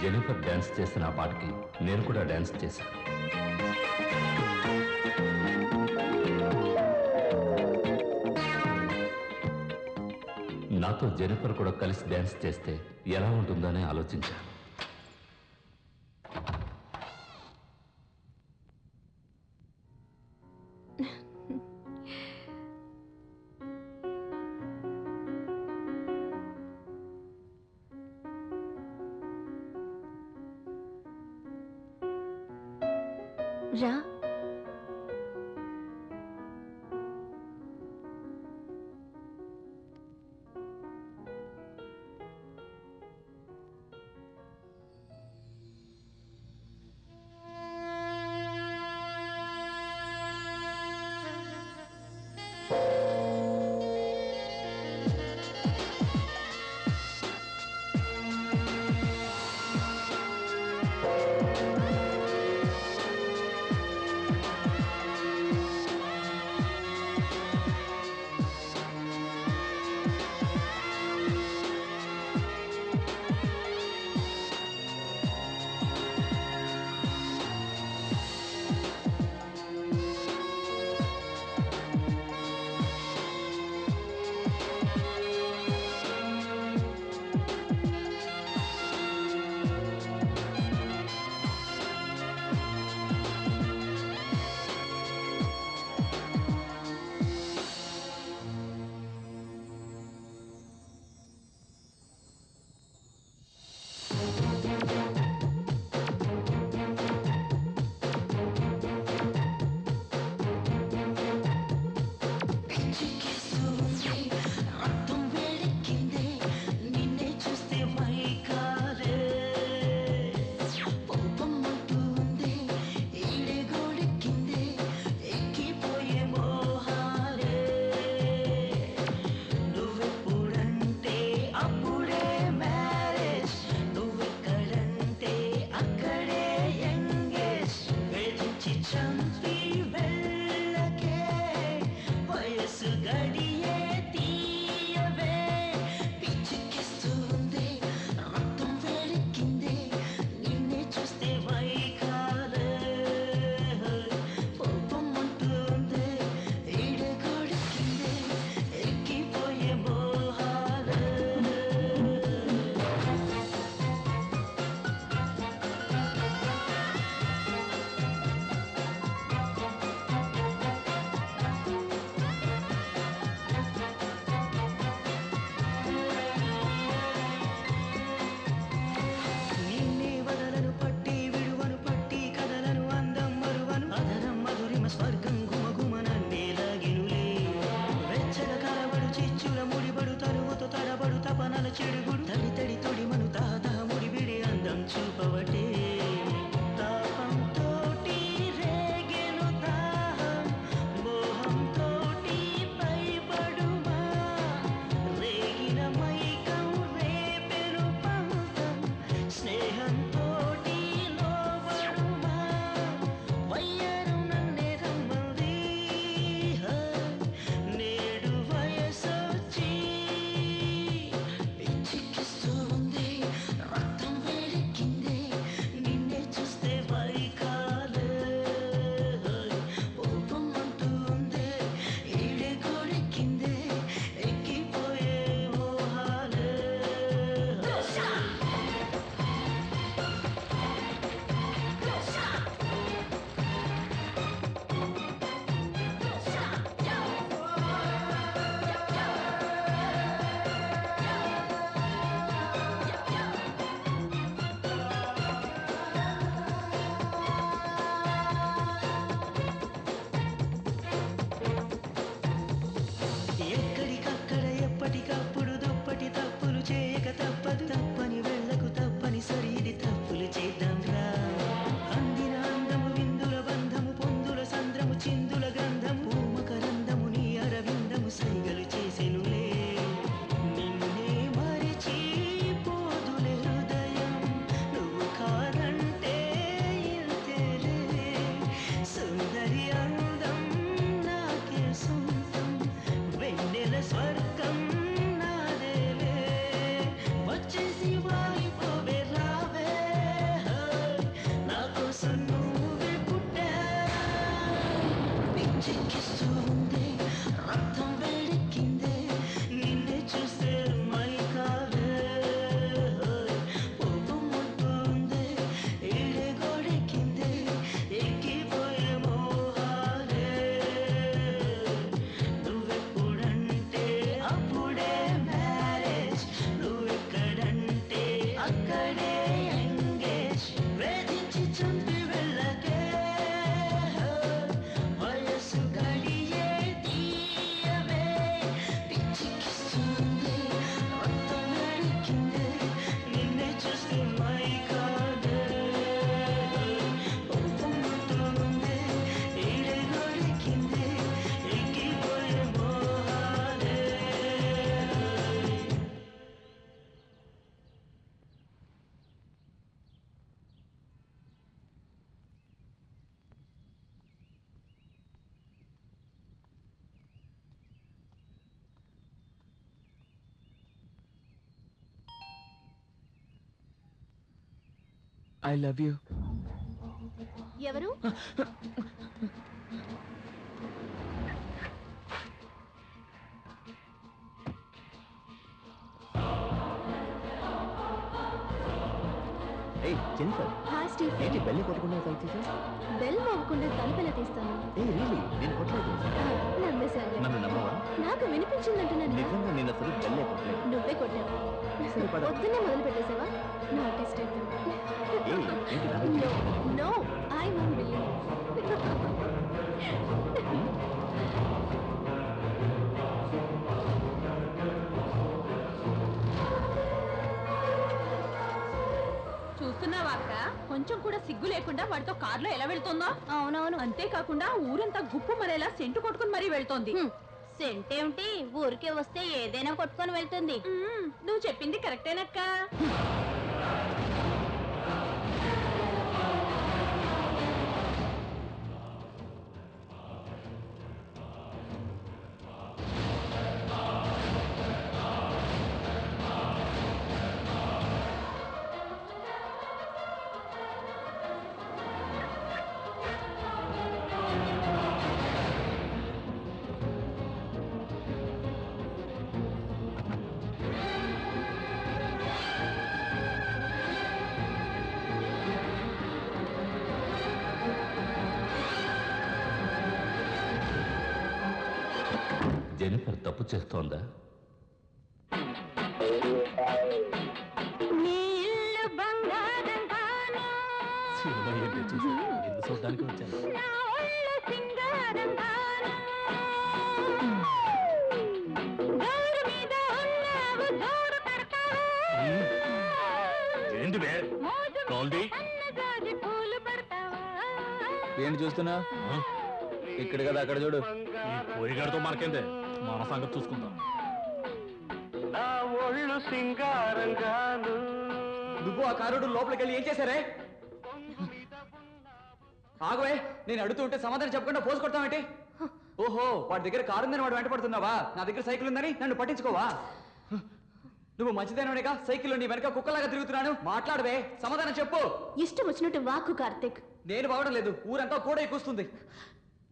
జెనిఫర్ డాన్స్ చేసిన ఆ పాటకి నేను కూడా డాన్స్ చేశాను. నాతో జెనిఫర్ కూడా కలిసి డాన్స్ చేస్తే ఎలా ఉంటుందని ఆలోచించాను. రా. చంపి వెళ్ళకే వయసు గడియే తీయవే పిచ్చికిస్తుంది రక్తం వేడెక్కింది నిన్నే చూస్తే వైకాలే కోపం ఉంటుంది ఈడే కొడుకింది ఎక్కిపోయే మోహాలే నిన్నే వదలను పట్టి విడువను పట్టి కదలను అందం మరువను అదరం మధురిమ స్వర్గం గుమగుమనన్నే లాగినులే వెచ్చగా కలబడు చిచ్చుల ముడిబడు తరువుతో తడబడు తపనల చెడుగుడు తడి తడి తొడిమను తాత ముడిబిడి అందం చూపవటే తాపంతోటి రేగెను దాహం మోహంతోటి పైబడుమా రేగిన మైకం రేపెను పంతం స్నేహంతోటి లోబడుమా వయ్యారం నన్నే రమ్మంది నేడు వయసొచ్చి పిచ్చికిస్తూ ఉంది రక్తం వేడెక్కింది నిన్నే చూస్తే వైకాలే కోపం అంటూ ఉంది ఈడే కొడెక్కింది ఎక్కిపోయే మోహాలే ఎక్కడికక్కడ ఎప్పటికప్పుడు దుప్పటి తప్పులు చేయక తప్పదు తప్పని వెళ్ళకు తప్పని సరి ఇది తప్పులు చేద్దాం రా అందిన అందము విందుల బంధము పొందుల సంద్రము చిందుల గంధము పూమకరందము నీ అరవిందము సైగలు చేసెనులే నిన్నే మరిచి పోదులే హృదయం నువ్వు కాదంటే ఇంతేలే సుందరి అందం నాకే సొంతం వెన్నెల స్వర్గం నాదేలే వచ్చేసి వాలిపోవే రావే నా కోసం నువ్వే పుట్టా పిచ్చెక్కిస్తూ ఉంది రక్తం వేడెక్కింది నిన్నే చూస్తే మైకాలే కోపం ఉంటుంది ఈడే గోడెక్కింది ఎక్కిపోయే మోహాలే నువ్వెప్పుడంటే అప్పుడే మ్యారేజ్ నువ్వెక్కడంటే అక్కడే ఎంగేజ్ వేధించి చంపి వెళ్ళకే వయసు గడియే తీయవే పిచ్చికిస్తుంది రక్తం వేడెక్కింది నిన్నే చూస్తే మైకాలే కోపం ఉంటుంది ఈడే గోడెక్కింది ఎక్కిపోయే మోహాలే ఐ లవ్ యూ ఎవరు ఏయ్ జెన్నిఫర్ హాయ్ స్టీవ్ ఏంటి బెల్లి కొట్టుకునే తలుపు బెల్ మోగకుండా తలుపెలా తీస్తాను ఏ రియలీ నేను కొట్టలేదు నమ్మేశాను నన్ను నమ్మవా నాకు వినిపించిందంటున్నాను నిజంగా నేను అసలు బెల్లే కొట్టలేదు నువ్వే కొట్టావు సరే, పద. పొద్దున్నే మొదలు పెట్టేసావా నా టెస్ట్ ఏయ్ ఏంటి నా నో ఐ వోంట్ బిలీవ్ చూస్తున్నావా అక్క కొంచెం కూడా సిగ్గు లేకుండా వాడితో కార్లో ఎలా వెళ్తుందో అవునవును అంతేకాకుండా ఊరంతా గుప్పు మరేలా సెంటు కొట్టుకుని మరీ వెళ్తోంది సెంట్ ఏమిటి ఊరికే వస్తే ఏదైనా కొట్టుకొని వెళ్తుంది నువ్వు చెప్పింది కరెక్టేనక్క జెనిఫర్ తప్పు చేస్తోందా? సినిమా ఏంటో చూసి నిన్ను చూడడానికి వచ్చాను. ఏంటి బే కాల్ది? ఏంటి చూస్తున్నా? ఇక్కడ కదా అక్కడ చూడు. ఈ పోయిగాడితో మనకేందే, మన సంగతి చూసుకుందాం. నువ్వు ఆ కారుడు లోపలికి వెళ్ళి ఏం చేశారే? ఆగవే, నేను అడుగుతూ ఉంటే సమాధానం చెప్పకుండా పోసు కొడతామేంటి? ఓహో, వాడి దగ్గర కారు ఉందని వాడు వెంట పడుతున్నావా? నా దగ్గర సైకిల్ ఉందని నన్ను పట్టించుకోవా? నువ్వు మంచిదేనోనేగా సైకిల్ నీ వెనక కుక్కలాగా తిరుగుతున్నాను. మాట్లాడవే, సమాధానం చెప్పు. ఇష్టం వచ్చినట్టు వాక్కు కార్తిక్. నేను బావడం లేదు, ఊరంతా కూడా కూస్తుంది.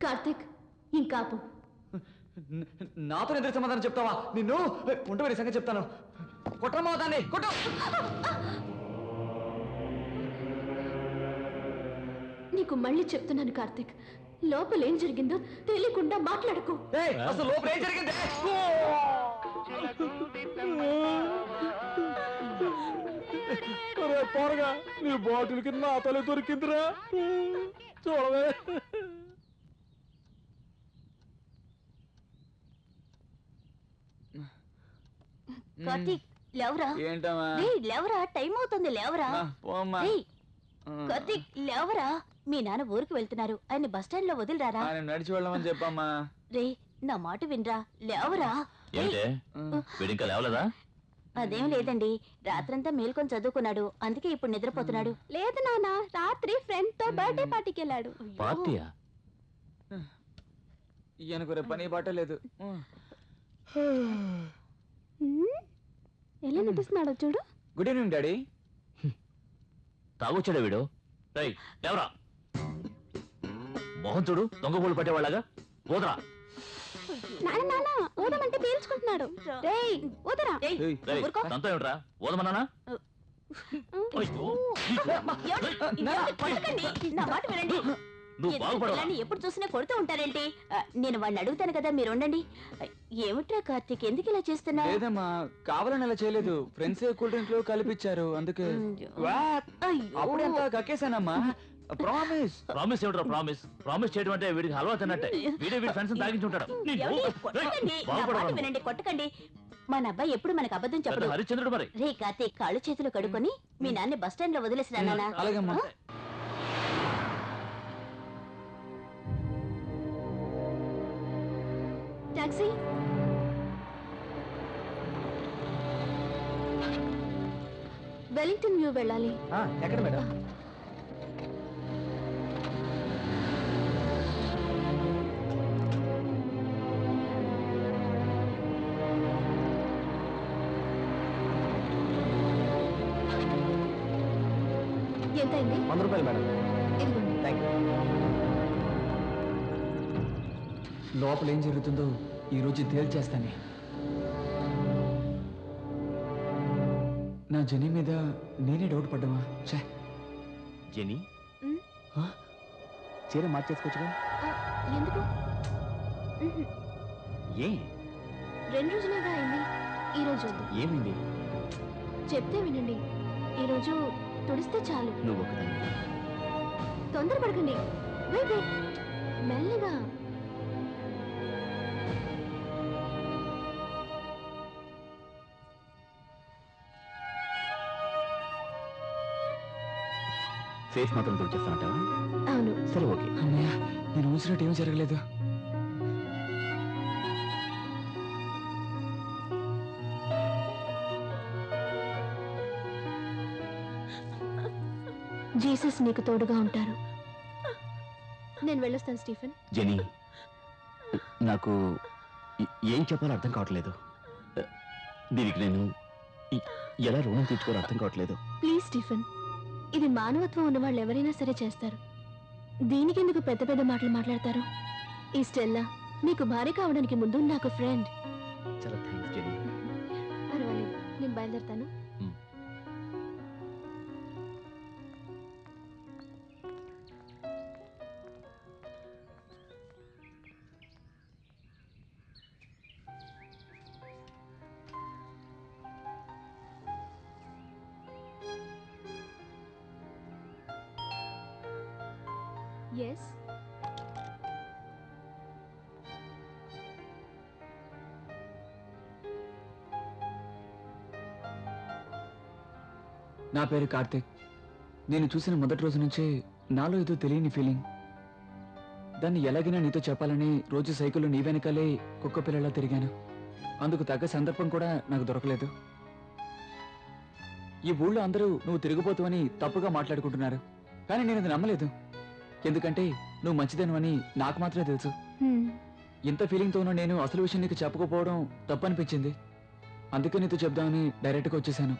కార్తిక్ ఇంకాపు. నాతో ఎదురు సమాధానం చెప్తావా? నిన్ను ఉండవని సంగతి చెప్తాను. కొట్టమా దాన్ని, కొట్టు. నీకు మళ్ళీ చెప్తున్నాను కార్తిక్, లోపల ఏం జరిగిందో తెలియకుండా మాట్లాడకు. అసలు లోపల ఏం జరిగింది? పోరగా నీ బాటిల్ కింద నా తల దొరికిందిరా, చూడవే. కార్తీక్ లేవరా. ఏంటమ్మా? లేవరా, టైం అవుతుంది, లేవరా. రేయ్, ఆ. కార్తీక్ లేవరా. మీ నాన్న ఊరికి వెళ్తున్నారు, ఆయన బస్ స్టాండ్ లో వదిలిరారా. ఆయన నడిచి వెళ్ళమని చెప్పమ్మా. రే, నా మాట వినరా, లేవరా. ఏంటే వీడు ఇంకా లేవలేదా? అదేం లేదండి, రాత్రంతా మేల్కొని చదువుకున్నాడు, అందుకే ఇప్పుడు నిద్రపోతున్నాడు. లేదు నాన్న, రాత్రి ఫ్రెండ్ తో బర్త్డే పార్టీకి వెళ్ళాడు. పార్టీయా? ఈయనకు రేపు పని బాట లేదు. ఎలా నటిస్తున్నాడో చూడు. Good evening daddy. తాగొచ్చాడా వీడు? రేయ్ లేవరా, మోహన్ చూడు దొంగ పూలు పట్టేవాళ్ళగా. పోదరా. నాన్న నాన్న ఊదమంటే పీల్చుకుంటున్నాడు. రేయ్ ఊదరా. తంతో ఏమిట్రా, ఓదమన్నానా? నా మాట వినండి. నువ్వు బాగుపడవా? పిల్లాన్ని ఎప్పుడు చూసినా కొడుతూ ఉంటారేంటి? నేను వాడిని అడుగుతాను కదా, మీరు ఉండండి. ఏమిట్రా కార్తీక్, ఎందుకు ఇలా చేస్తున్నావు? లేదమ్మా, కావాలని అలా చేయలేదు. ఫ్రెండ్స్ కూల్ డ్రింక్ లో కలిపిచ్చారు, అందుకే. అప్పుడే అంతా కక్కేశానమ్మా. ప్రామిస్. ప్రామిస్ ఏమిట్రా ప్రామిస్? ప్రామిస్ చేయడం అంటే వీడికి హల్వా తిన్నట్టే. వీడే వీడి ఫ్రెండ్స్ తాగించి ఉంటాడు. ఏమండి? కొట్టకండి, నా మాట వినండి, కొట్టకండి. మన అబ్బాయి ఎప్పుడు మనకు అబద్ధం చెప్పడు. హరిశ్చంద్రుడు మరి. రే కార్తీక్, కాళ్ళు చేతులు కడుకొని మీ నాన్న బస్ స్టాండ్ లో వదిలేసిరా నాన్న. అలాగమ్మా. టాక్సీ. వెలింగ్టన్ వ్యూ వెళ్ళాలి. ఎక్కడ మేడం? ఎంత అయింది? 100 రూపాయలు మేడం. ఇదిగోండి. లోపల ఏం జరుగుతుందో ఈ రోజు తేల్చేస్తానే. నా జని మీద నేనే డౌట్ పడ్డామా? జెనీ చీర మార్చేసుకోవచ్చుగా? ఎందుకు? ఏ 2 రోజులేగా అయింది, ఈ రోజు వద్దు. ఏమైంది? చెప్తే వినండి, ఈ రోజు తుడిస్తే చాలు. నువ్వు ఒకదాన్ని. తొందరపడకండి, వెయిట్ వెయిట్, మెల్లగా. ఫేస్ మాత్రం తుడిచేస్తానంటావా? అవును. సరే ఓకే. అమ్మయ్య, నేను ఊసినట్టు ఏమీ జరగలేదు. జీసస్ నీకు తోడుగా ఉంటారు. నేను వెళ్ళొస్తాను స్టీఫెన్. జెనీ, నాకు ఏం చెప్పాలో అర్థం కావట్లేదు. దీనికి నేను ఎలా రుణం తీర్చుకోవాలో అర్థం కావట్లేదు. ప్లీజ్ స్టీఫెన్, ఇది మానవత్వం ఉన్న వాళ్ళు ఎవరైనా సరే చేస్తారు. దీనికి ఎందుకు పెద్ద పెద్ద మాటలు మాట్లాడతారు? ఈ స్టెల్లా నీకు భార్య కావడానికి ముందు నాకు ఫ్రెండ్. చాలా థ్యాంక్స్ జెనీ. పర్వాలేదు, నేను బయలుదేరుతాను. ఎస్. నా పేరు కార్తిక్. నేను చూసిన మొదటి రోజు నుంచే నాలో ఏదో తెలియని ఫీలింగ్. దాన్ని ఎలాగైనా నీతో చెప్పాలని రోజు సైకిల్లో నీ వెనకాలే కుక్క పిల్లలా తిరిగాను. అందుకు తగ్గ సందర్భం కూడా నాకు దొరకలేదు. ఈ ఊళ్ళో అందరూ నువ్వు తిరిగిపోతావని తప్పుగా మాట్లాడుకుంటున్నారు, కానీ నేను అది నమ్మలేదు. ఎందుకంటే నువ్వు మంచిదనవని నాకు మాత్రమే తెలుసు. ఇంత ఫీలింగ్తో ఉన్న నేను అసలు విషయం నీకు చెప్పకపోవడం తప్పు అనిపించింది. అందుకే నీతో చెప్దామని డైరెక్ట్గా వచ్చేసాను.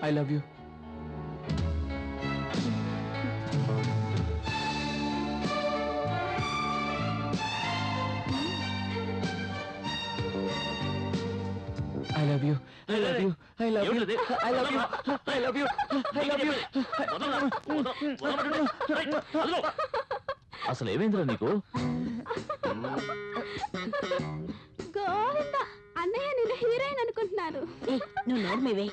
I love you. I love you. I love you. I love you. I love you. I love you. I love you. అసలు ఏమైందిరా నీకు? గోవిందా, అన్నయ్య నిన్ను హీరోయిన్ అనుకుంటున్నాను. నువ్వు నోర్మివే.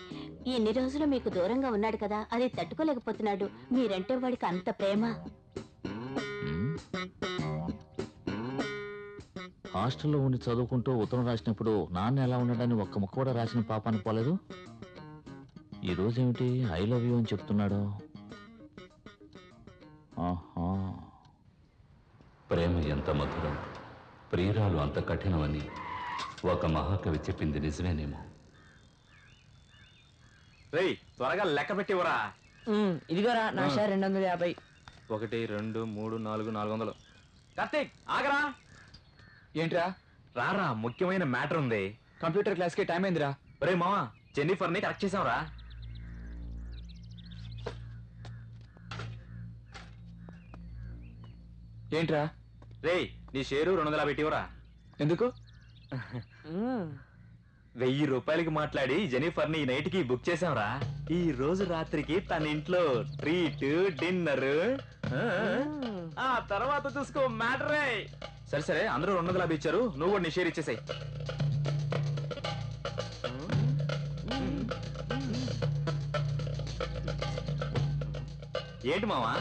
ఇన్ని రోజులు మీకు దూరంగా ఉన్నాడు కదా, అది తట్టుకోలేకపోతున్నాడు. మీరంటే వాడికి అంత ప్రేమ. హాస్టల్లో ఉండి చదువుకుంటూ ఉత్తరం రాసినప్పుడు నాన్న ఎలా ఉండడాన్ని ఒక్క ముక్క కూడా రాసిన పాపాన్ని పోలేదు. ఈ రోజు ఏమిటి ఐ లవ్ యూ అని చెప్తున్నాడు? ఆహా, ప్రేమ ఎంత మధురం, ప్రియురాలు అంత కఠినమని ఒక మహాకవి చెప్పింది నిజమేనేమో. రేయ్, త్వరగా లెక్క పెట్టివరా. ఇదిగోరా నా షేర్ 250. 1 2 3 4 400. కార్తీక్ ఆగరా. ఏంట్రా? రారా, ముఖ్యమైన మ్యాటర్ ఉంది. కంప్యూటర్ క్లాస్ కి టైం అయిందిరా. ఒరే మావా, జెన్నిఫర్ ని కరెక్ట్ చేసావురా. ఏంట్రా? రేయ్, నీ షేరు 250 పెట్టివరా. ఎందుకు? 1000 రూపాయలకి మాట్లాడి జెన్నిఫర్ ని ఈ నైట్ కి బుక్ చేసావురా. ఈ రోజు రాత్రికి తన ఇంట్లో ట్రీట్, డిన్నర్, ఆ తర్వాత చూసుకో మ్యాటరే. సరే సరే, అందరూ 250 ఇచ్చారు, నువ్వు కూడా నీ షేర్ ఇచ్చేసాయి. ఏంటి మావా,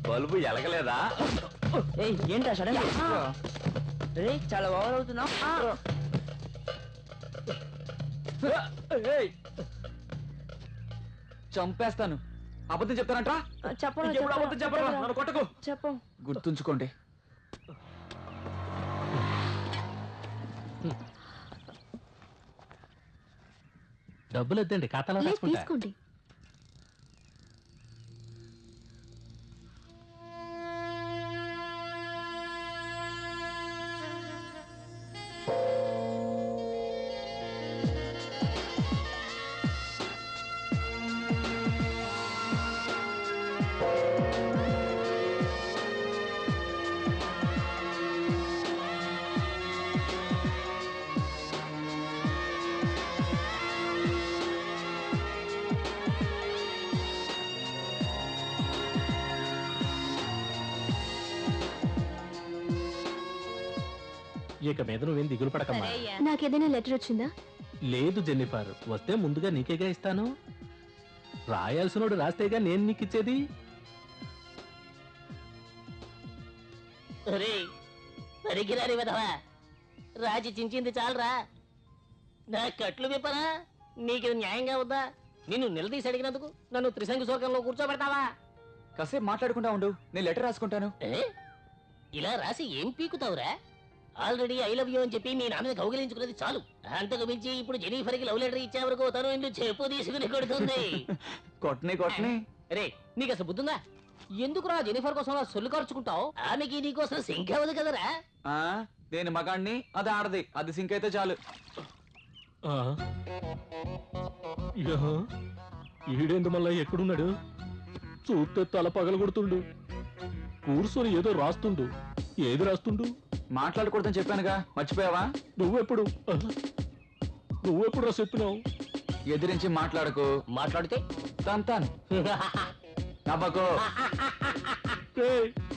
బల్బు ఎలగలేదా? ఏంటా సడన్ రే, చాలా ఓవర్ అవుతున్నావు. చంపేస్తాను. అబద్ధం చెప్తానంట్రా? అబద్ధం చెప్పరా, నన్ను కొట్టకు. చెప్పు. గుర్తుంచుకోండి. డబ్బులు వద్దండి, ఖాతాలో లేదు, రాసుకుంటా. తీసుకోండి. ఇక మీద నువ్వేం దిగులు పడకమ్మా. నాకేదైనా లెటర్ వచ్చిందా? లేదు జెన్నిఫర్, వస్తే ముందుగా నీకేగా ఇస్తాను. రాయాల్సినోడు రాస్తేగా నేను నీకు ఇచ్చేది. పనికిరాని విధవా, రాజీ చించింది చాలరా. నా కట్లు విప్పరా, నీకు న్యాయంగా ఉందా? నిన్ను నిలదీసి అడిగినందుకు నన్ను త్రిశంకు స్వర్గంలో కూర్చోబెడతావా? కాసేపు మాట్లాడుకుంటా ఉండు, నేను లెటర్ రాసుకుంటాను. ఇలా రాసి ఏం పీకుతావురా? ఆల్రెడీ ఐ లవ్ యూ అని చెప్పి మీ నాన్న కౌగిలించుకున్నది చాలు. అంతకు మించి ఇప్పుడు జెనిఫర్కి లవ్ లెటర్ ఇచ్చే వరకు తను ఇల్లు చెప్పు తీసుకుని కొడుతుంది. కొట్టని రే, నీకు అసలు బుద్ధుందా? ఎందుకురా జెనిఫర్ కోసం సొల్లు ఖర్చుకుంటావు? ఆమెకి నీకోసం సింక్ అవ్వదు కదరా. నేను మగాడిని, అది ఆడది, అది సింక్ అయితే చాలు. ఈడేందు మళ్ళా ఎక్కడున్నాడు? చూస్తే తల పగలగొడుతుండు, కూర్చొని ఏదో రాస్తుండు. ఏది రాస్తుండు? మాట్లాడకూడదని చెప్పానుగా, మర్చిపోయావా? నువ్వెప్పుడు రా చెప్పినావు? ఎదిరించి మాట్లాడకు. మాట్లాడితే తంతాను. నవ్వకు.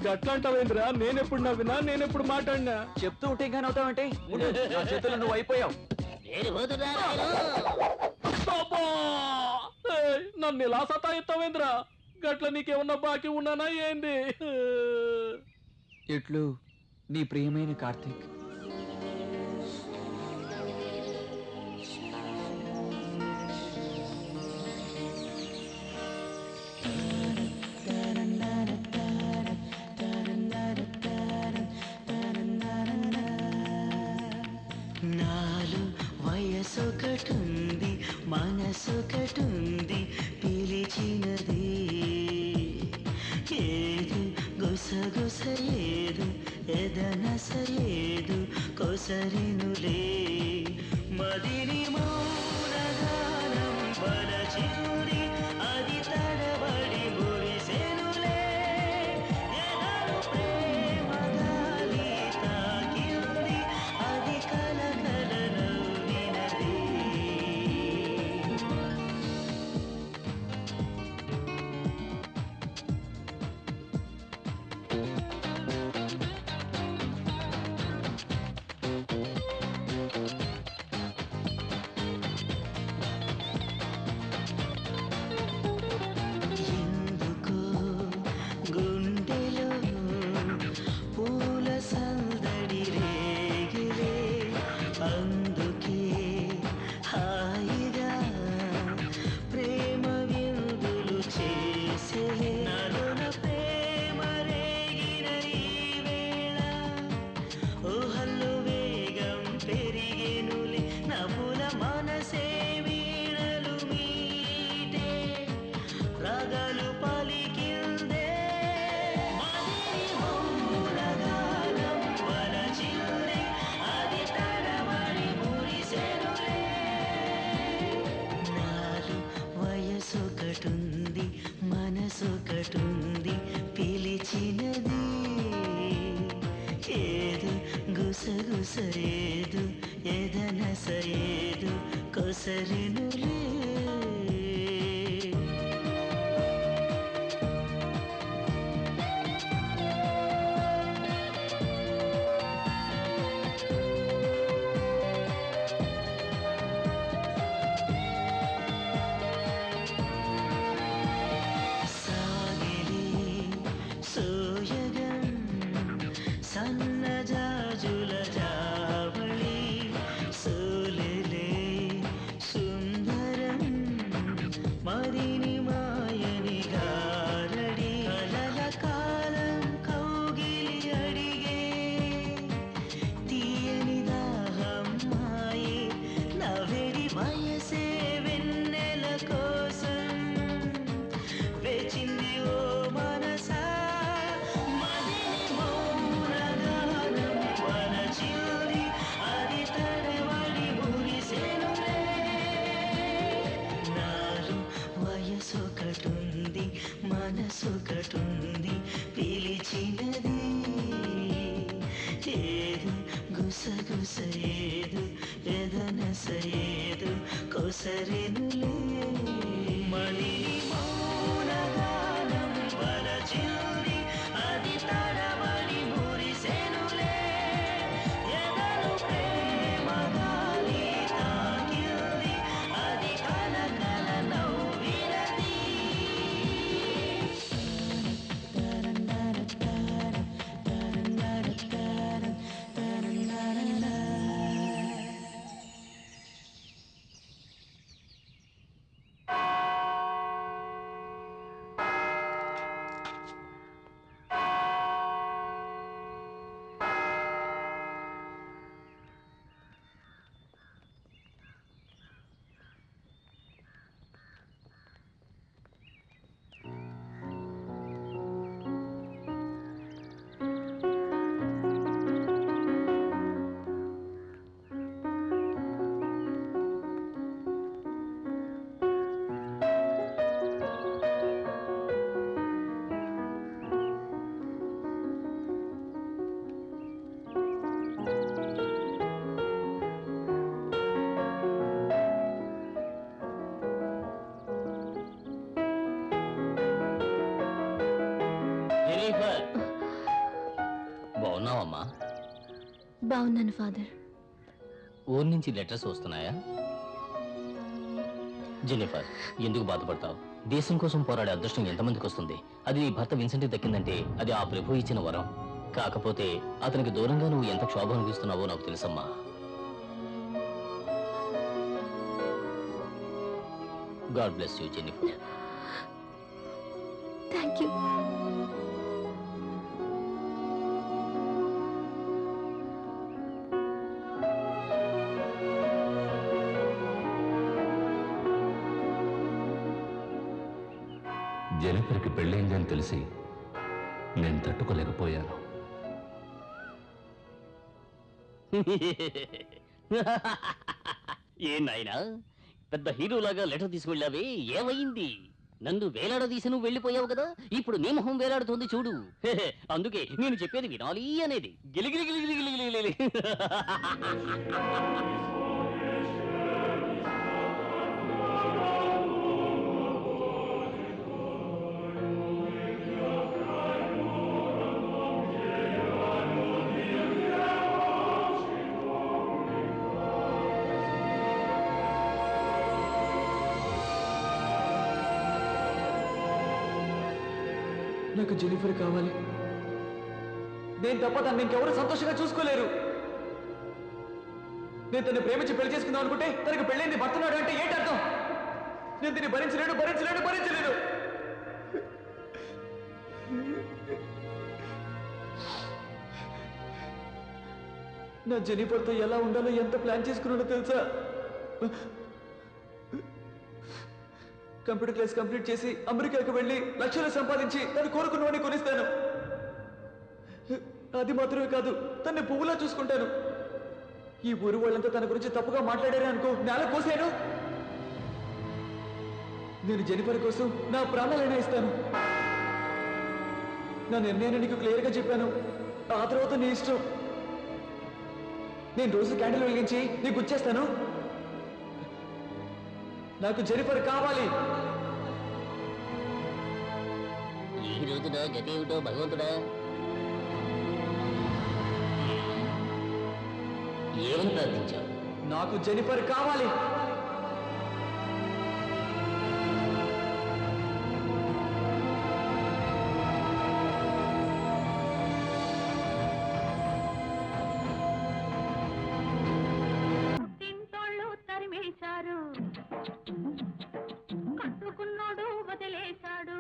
గట్లాంటావేంద్రా? నేనెప్పుడు నవ్వినా, నేనెప్పుడు మాట్లాడినా? చెప్తూ ఉంటే ఇంకా నవ్వుతావేంటి? నా చేతులు నువ్వు అయిపోయావు. నన్ను ఇలా సతాయిస్తావేంద్రా? గట్ల నీకేమన్నా బాకీ ఉన్నానా ఏంది? ఇట్లు నీ ప్రియమైన కార్తీక్. నాలు వయసొకటుంది మనసొకటుంది పిలిచినది ఏదు గుసగుసలేదు ఎదనసలేదు కొసరినులే మదిని మౌనగానం బలచినుడి అది తడబడి మురిసెనులే ఎదను ప్రేమ గాలి తాకింది అది కలకల నవ్వినది ఎందుకో గుండెలో పూల సందడి రేగిలే అందుకే హాయిగా ప్రేమ విందులు చేసే నలున ప్రేమ రేగిన ఈ వేళ ఊహల్లో వేగం పెరిగెనులే నవ్వుల మనసే వీణలు మీటే రాగాలు పలికిందే మదిని మౌనగానం వలచిందే అది తడబడి మురిసెనులే నాలు వయసొకటుంది మనసొకటుంది పిలిచినది ఏదు గుసగుసలేదు ఎదనసలేదు కొసరినులే సాగిలే సోయగం సన్నజాజుల జావళి సోలెలే సుందరం మదిని మాయని గారడి కలల కాలం కౌగిలి అడిగే తీయని దాహం మాయే నవ్వెడి వయసే వెన్నెల కోసం వేచింది ఓ మనసా మదిని మౌనగానం వలచింది అది తడబడి మురిసెనులే నాలు వయసొకటుంది మనసొకటుంది పిలిచినది ఏదు గుసగుసలేదు ఎదనసలేదు కొసరెనులే మదిని మౌనగానం వలచింది అది తడబడి మురిసెనులే ఎదను ప్రేమ గాలి తాకింది అది కలకల నవ్వినది బాగున్నావమ్మా? బాగున్నాను ఫాదర్. ఊరి నుంచి లెటర్స్ వస్తున్నాయా? జెనిఫర్, ఎందుకు బాధపడతావు? దేశం కోసం పోరాడే అదృష్టం ఎంతమందికి వస్తుంది? అది నీ భర్త విన్సెంట్కి దక్కిందంటే అది ఆ ప్రభు ఇచ్చిన వరం. కాకపోతే అతనికి దూరంగా నువ్వు ఎంత క్షోభ అనిపిస్తున్నావో నాకు తెలుసమ్మా. God bless you Jennifer. Thank you. జెనిఫర్కి పెళ్ళైందని తెలిసి నేను తట్టుకోలేకపోయాను. ఏ నాయనా, పెద్ద హీరోలాగా లెటర్ తీసుకెళ్ళావే, ఏమైంది? నన్ను వేలాడదీసి నువ్వు వెళ్ళిపోయావు కదా, ఇప్పుడు నీ మొహం వేలాడుతోంది చూడు. అందుకే నేను చెప్పేది వినాలి అనేది. గిలిగిలి గిలిగిలి గిలిగిలి. నాకు జెనిఫర్ కావాలి. నేను తప్ప తను ఇంకెవరు సంతోషంగా చూసుకోలేరు. నేను తను ప్రేమించి పెళ్లి చేసుకుందాం అనుకుంటే తనకు పెళ్ళైంది భర్తనాడు అంటే ఏంటి అర్థం? నేను దీన్ని భరించలేను భరించలేను భరించలేను. నా జెనిఫర్తో ఎలా ఉండాలో ఎంత ప్లాన్ చేసుకున్నాడో తెలుసా? కంప్యూటర్ క్లాస్ కంప్లీట్ చేసి అమెరికాకు వెళ్ళి లక్షలు సంపాదించి తను కోరుకున్నవాడిని కొనిస్తాను. అది మాత్రమే కాదు, తన్ని పువ్వులా చూసుకుంటాను. ఈ ఊరు వాళ్ళంతా తన గురించి తప్పుగా మాట్లాడారే అనుకో, నేల కోసాను. నేను జెనిఫర్ కోసం నా ప్రాణాలైనా ఇస్తాను. నా నిర్ణయాన్ని నీకు క్లియర్గా చెప్పాను. ఆ తర్వాత నీ ఇష్టం. నేను రోజు క్యాండిల్ వెలిగించి నీకు గుచ్చేస్తాను. నాకు జెనిఫర్ కావాలి. ఈ రోజున గతేమిటో భగవంతుడా. ఏమని ప్రార్థించావు? నాకు జెనిఫర్ కావాలి. తరిమేశారు, కట్టుకున్నాడు వదిలేశాడు.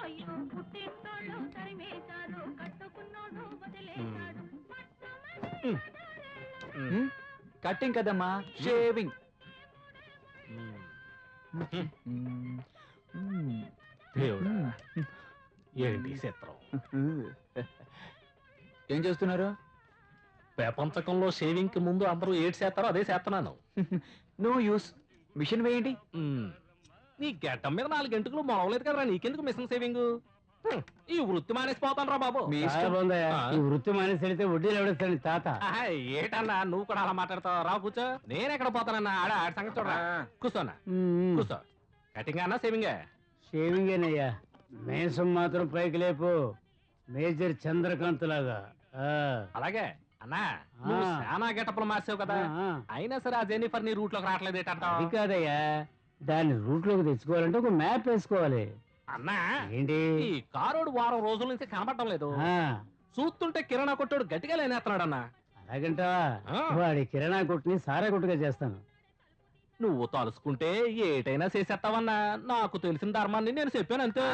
అయ్యో పుట్టింటోళ్ళు తరిమేశారు, కట్టుకున్నాడు వదిలేశాడు. కట్టింగ్ కదమ్మా, షేవింగ్. దేవుడా, ఏంటి చిత్రం? ఏం చేస్తున్నారు? ప్రపంచకంలో షేవింగ్ కి ముందు అందరూ ఏడు చేస్తారో అదే చేస్తున్నాను. No use. మిషన్ వేయండి. నీ గెట్టం మీద 4 గంటలు మొలవలేదు కదరా, నీకెందుకు మిషన్ సేవింగ్? ఈ వృత్తి మానేసిపోతాను రా బాబు. ఈ వృత్తి మానేసి వెళితే వడ్డీలు ఎవడేస్తాడు తాత? ఏటన్నా నువ్వు కూడా అలా మాట్లాడతావు? రా కూర్చో. నేను ఎక్కడ పోతానన్నా, ఆడ సంగతి చూడరా. కూర్చోనా, కూర్చో. కటింగ్ అన్నా సేవింగే? షేవింగేనయ్యా. మేసం మాత్రం పైకి లేపు, మేజర్ చంద్రకాంత్ లాగా. అలాగే అన్నా, నువ్వు చాలా గెటప్లు మార్చావు కదా, అయినా సరే ఆ జెన్నిఫర్ నీ రూట్ లోకి రావట్లేదు ఏంటంటావు? అది కాదయ్యా, దాన్ని రూట్ లోకి తెచ్చుకోవాలంటే ఒక మ్యాప్ వేసుకోవాలి. అన్నా ఏంటి? ఈ కారోడు వారం రోజుల నుంచి కనబడటం లేదు. చూస్తుంటే కిరాణా కొట్టాడు గట్టిగా లేనేస్తున్నాడు అన్నా. అలాగంటావా? వాడి కిరాణా కొట్టుని సారా కొట్టుగా చేస్తాను. నువ్వు తలుసుకుంటే ఏటైనా చేసేస్తావన్నా. నాకు తెలిసిన ధర్మాన్ని నేను చెప్పాను అంతే.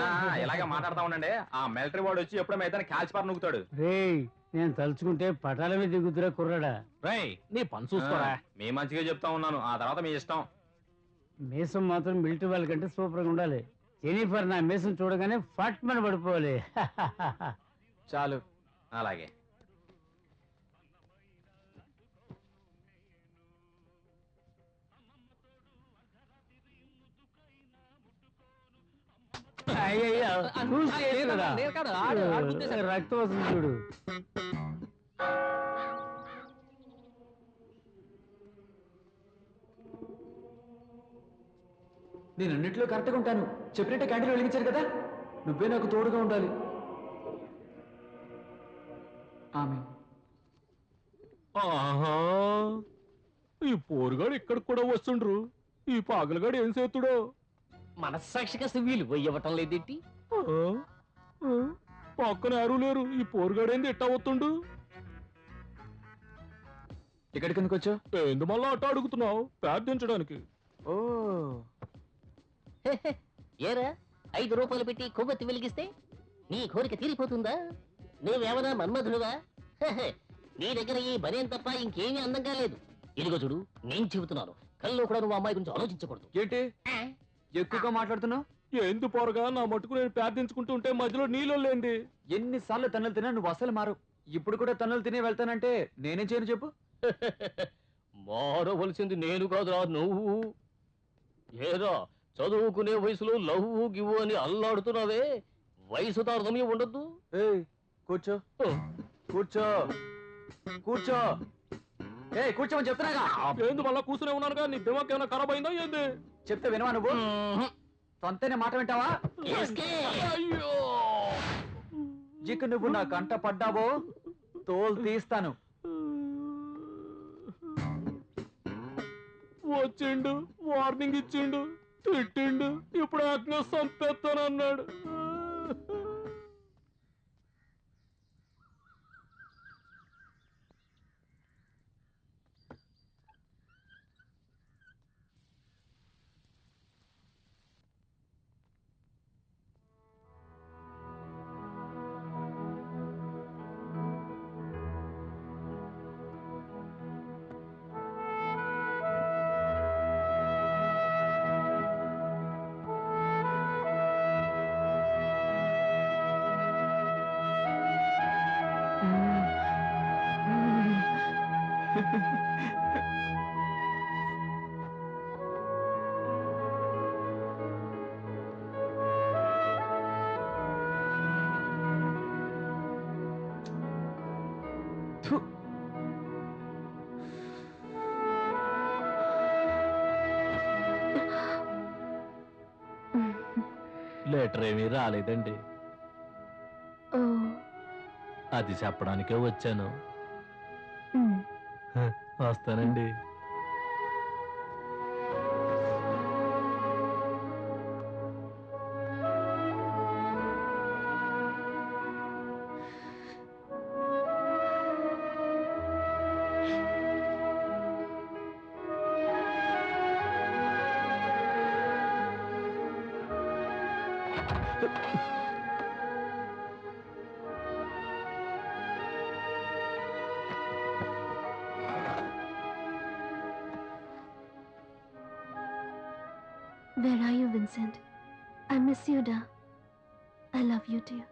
ఇలాగే మాట్లాడతా ఉండండి. ఆ మిలిటరీ వాడు వచ్చి ఎప్పుడో అయితే కాల్చిపారు నూగుతాడు. రేయ్, నేను తలుచుకుంటే పటాల మీద దిగుతురా కుర్రాడా. రేయ్, నీ పని చూసుకోరా. మీ మంచిగా చెప్తా ఉన్నాను, ఆ తర్వాత మీ ఇష్టం. మీసం మాత్రం మిలిటరీ వాళ్ళకంటే సూపర్గా ఉండాలి. జెనిఫర్ నా మీసం చూడగానే ఫట్ మన పడిపోవాలి. చాలు, అలాగే. రక్తం వస్తుంది చూడు. నేను అన్నింటిలో కరెక్ట్గా ఉంటాను. చెప్పినట్టే క్యాండిల్ వెలిగించారు కదా, నువ్వే నాకు తోడుగా ఉండాలి. ఆమె ఆహా, ఈ పోరుగాడు ఇక్కడికి కూడా వస్తుండ్రు. ఈ పాగలగాడు ఏం చేతుడో? మనస్సాక్షిగా విలువ ఇవ్వటం లేదేంటి? పక్కన ఎవరు లేరు, ఈ పోరుగాడేంది ఎట్ట అవుతుండు? ఇక్కడికి ఎందుకు వచ్చావు? ఏంది మళ్ళా అట్ట అడుగుతున్నావు? ప్రార్థించడానికి. ఓ ఏరా 5 రూపాయలు పెట్టి కొవ్వొత్తి వెలిగిస్తే నీ కోరిక తీరిపోతుందా? నువ్వేమన్నా మన్మధుడువా? నీ దగ్గర ఈ బనేం తప్ప ఇంకేమీ అందంగా లేదు. ఇదిగో చూడు, నేను చెబుతున్నాను, కల్లో కూడా నువ్వు అమ్మాయి గురించి ఆలోచించకూడదు. ఏంటి ఎక్కువగా మాట్లాడుతున్నావు? ఏంది పోరగా, నా మటుకు నేను ప్రార్థించుకుంటూ ఉంటే మధ్యలో నీళ్ళు లేంది. ఎన్నిసార్లు తన్నులు తిన్నా నువ్వు అసలు మారు. ఇప్పుడు కూడా తన్నులు తినే వెళ్తానంటే నేనేం చేయను చెప్పు? మారవలసింది నేను కాదురా, నువ్వు. ఏరా చదువుకునే వయసులో లవ్వు గివ్వు అని అల్లాడుతున్నావే, వయసు తారతమ్యం ఉండద్దు. ఏయ్ కూర్చో కూర్చో కూర్చో. ఏ కూర్చోమని చెప్తున్నాగా. ఏంది మళ్ళా కూర్చునే ఉన్నానుగా, నీ దిమాగ్ ఏమైనా ఖరాబ్ అయిందా ఏంది? చెప్తే వినవా నువ్వు? సొంతనే మాట వింటావా? అయ్యో, జిక్కు నువ్వు నా కంట పడ్డావో తోలు తీస్తాను. వచ్చిండు, వార్నింగ్ ఇచ్చిండు, తిట్టిండు, ఇప్పుడు ఆజ్ఞ సంపేస్తానన్నాడు. లెటర్ ఏమీ రాలేదండి. అది చెప్పడానికే వచ్చాను. వస్తానండి. Where are you, Vincent? I miss you, da. I love you, dear.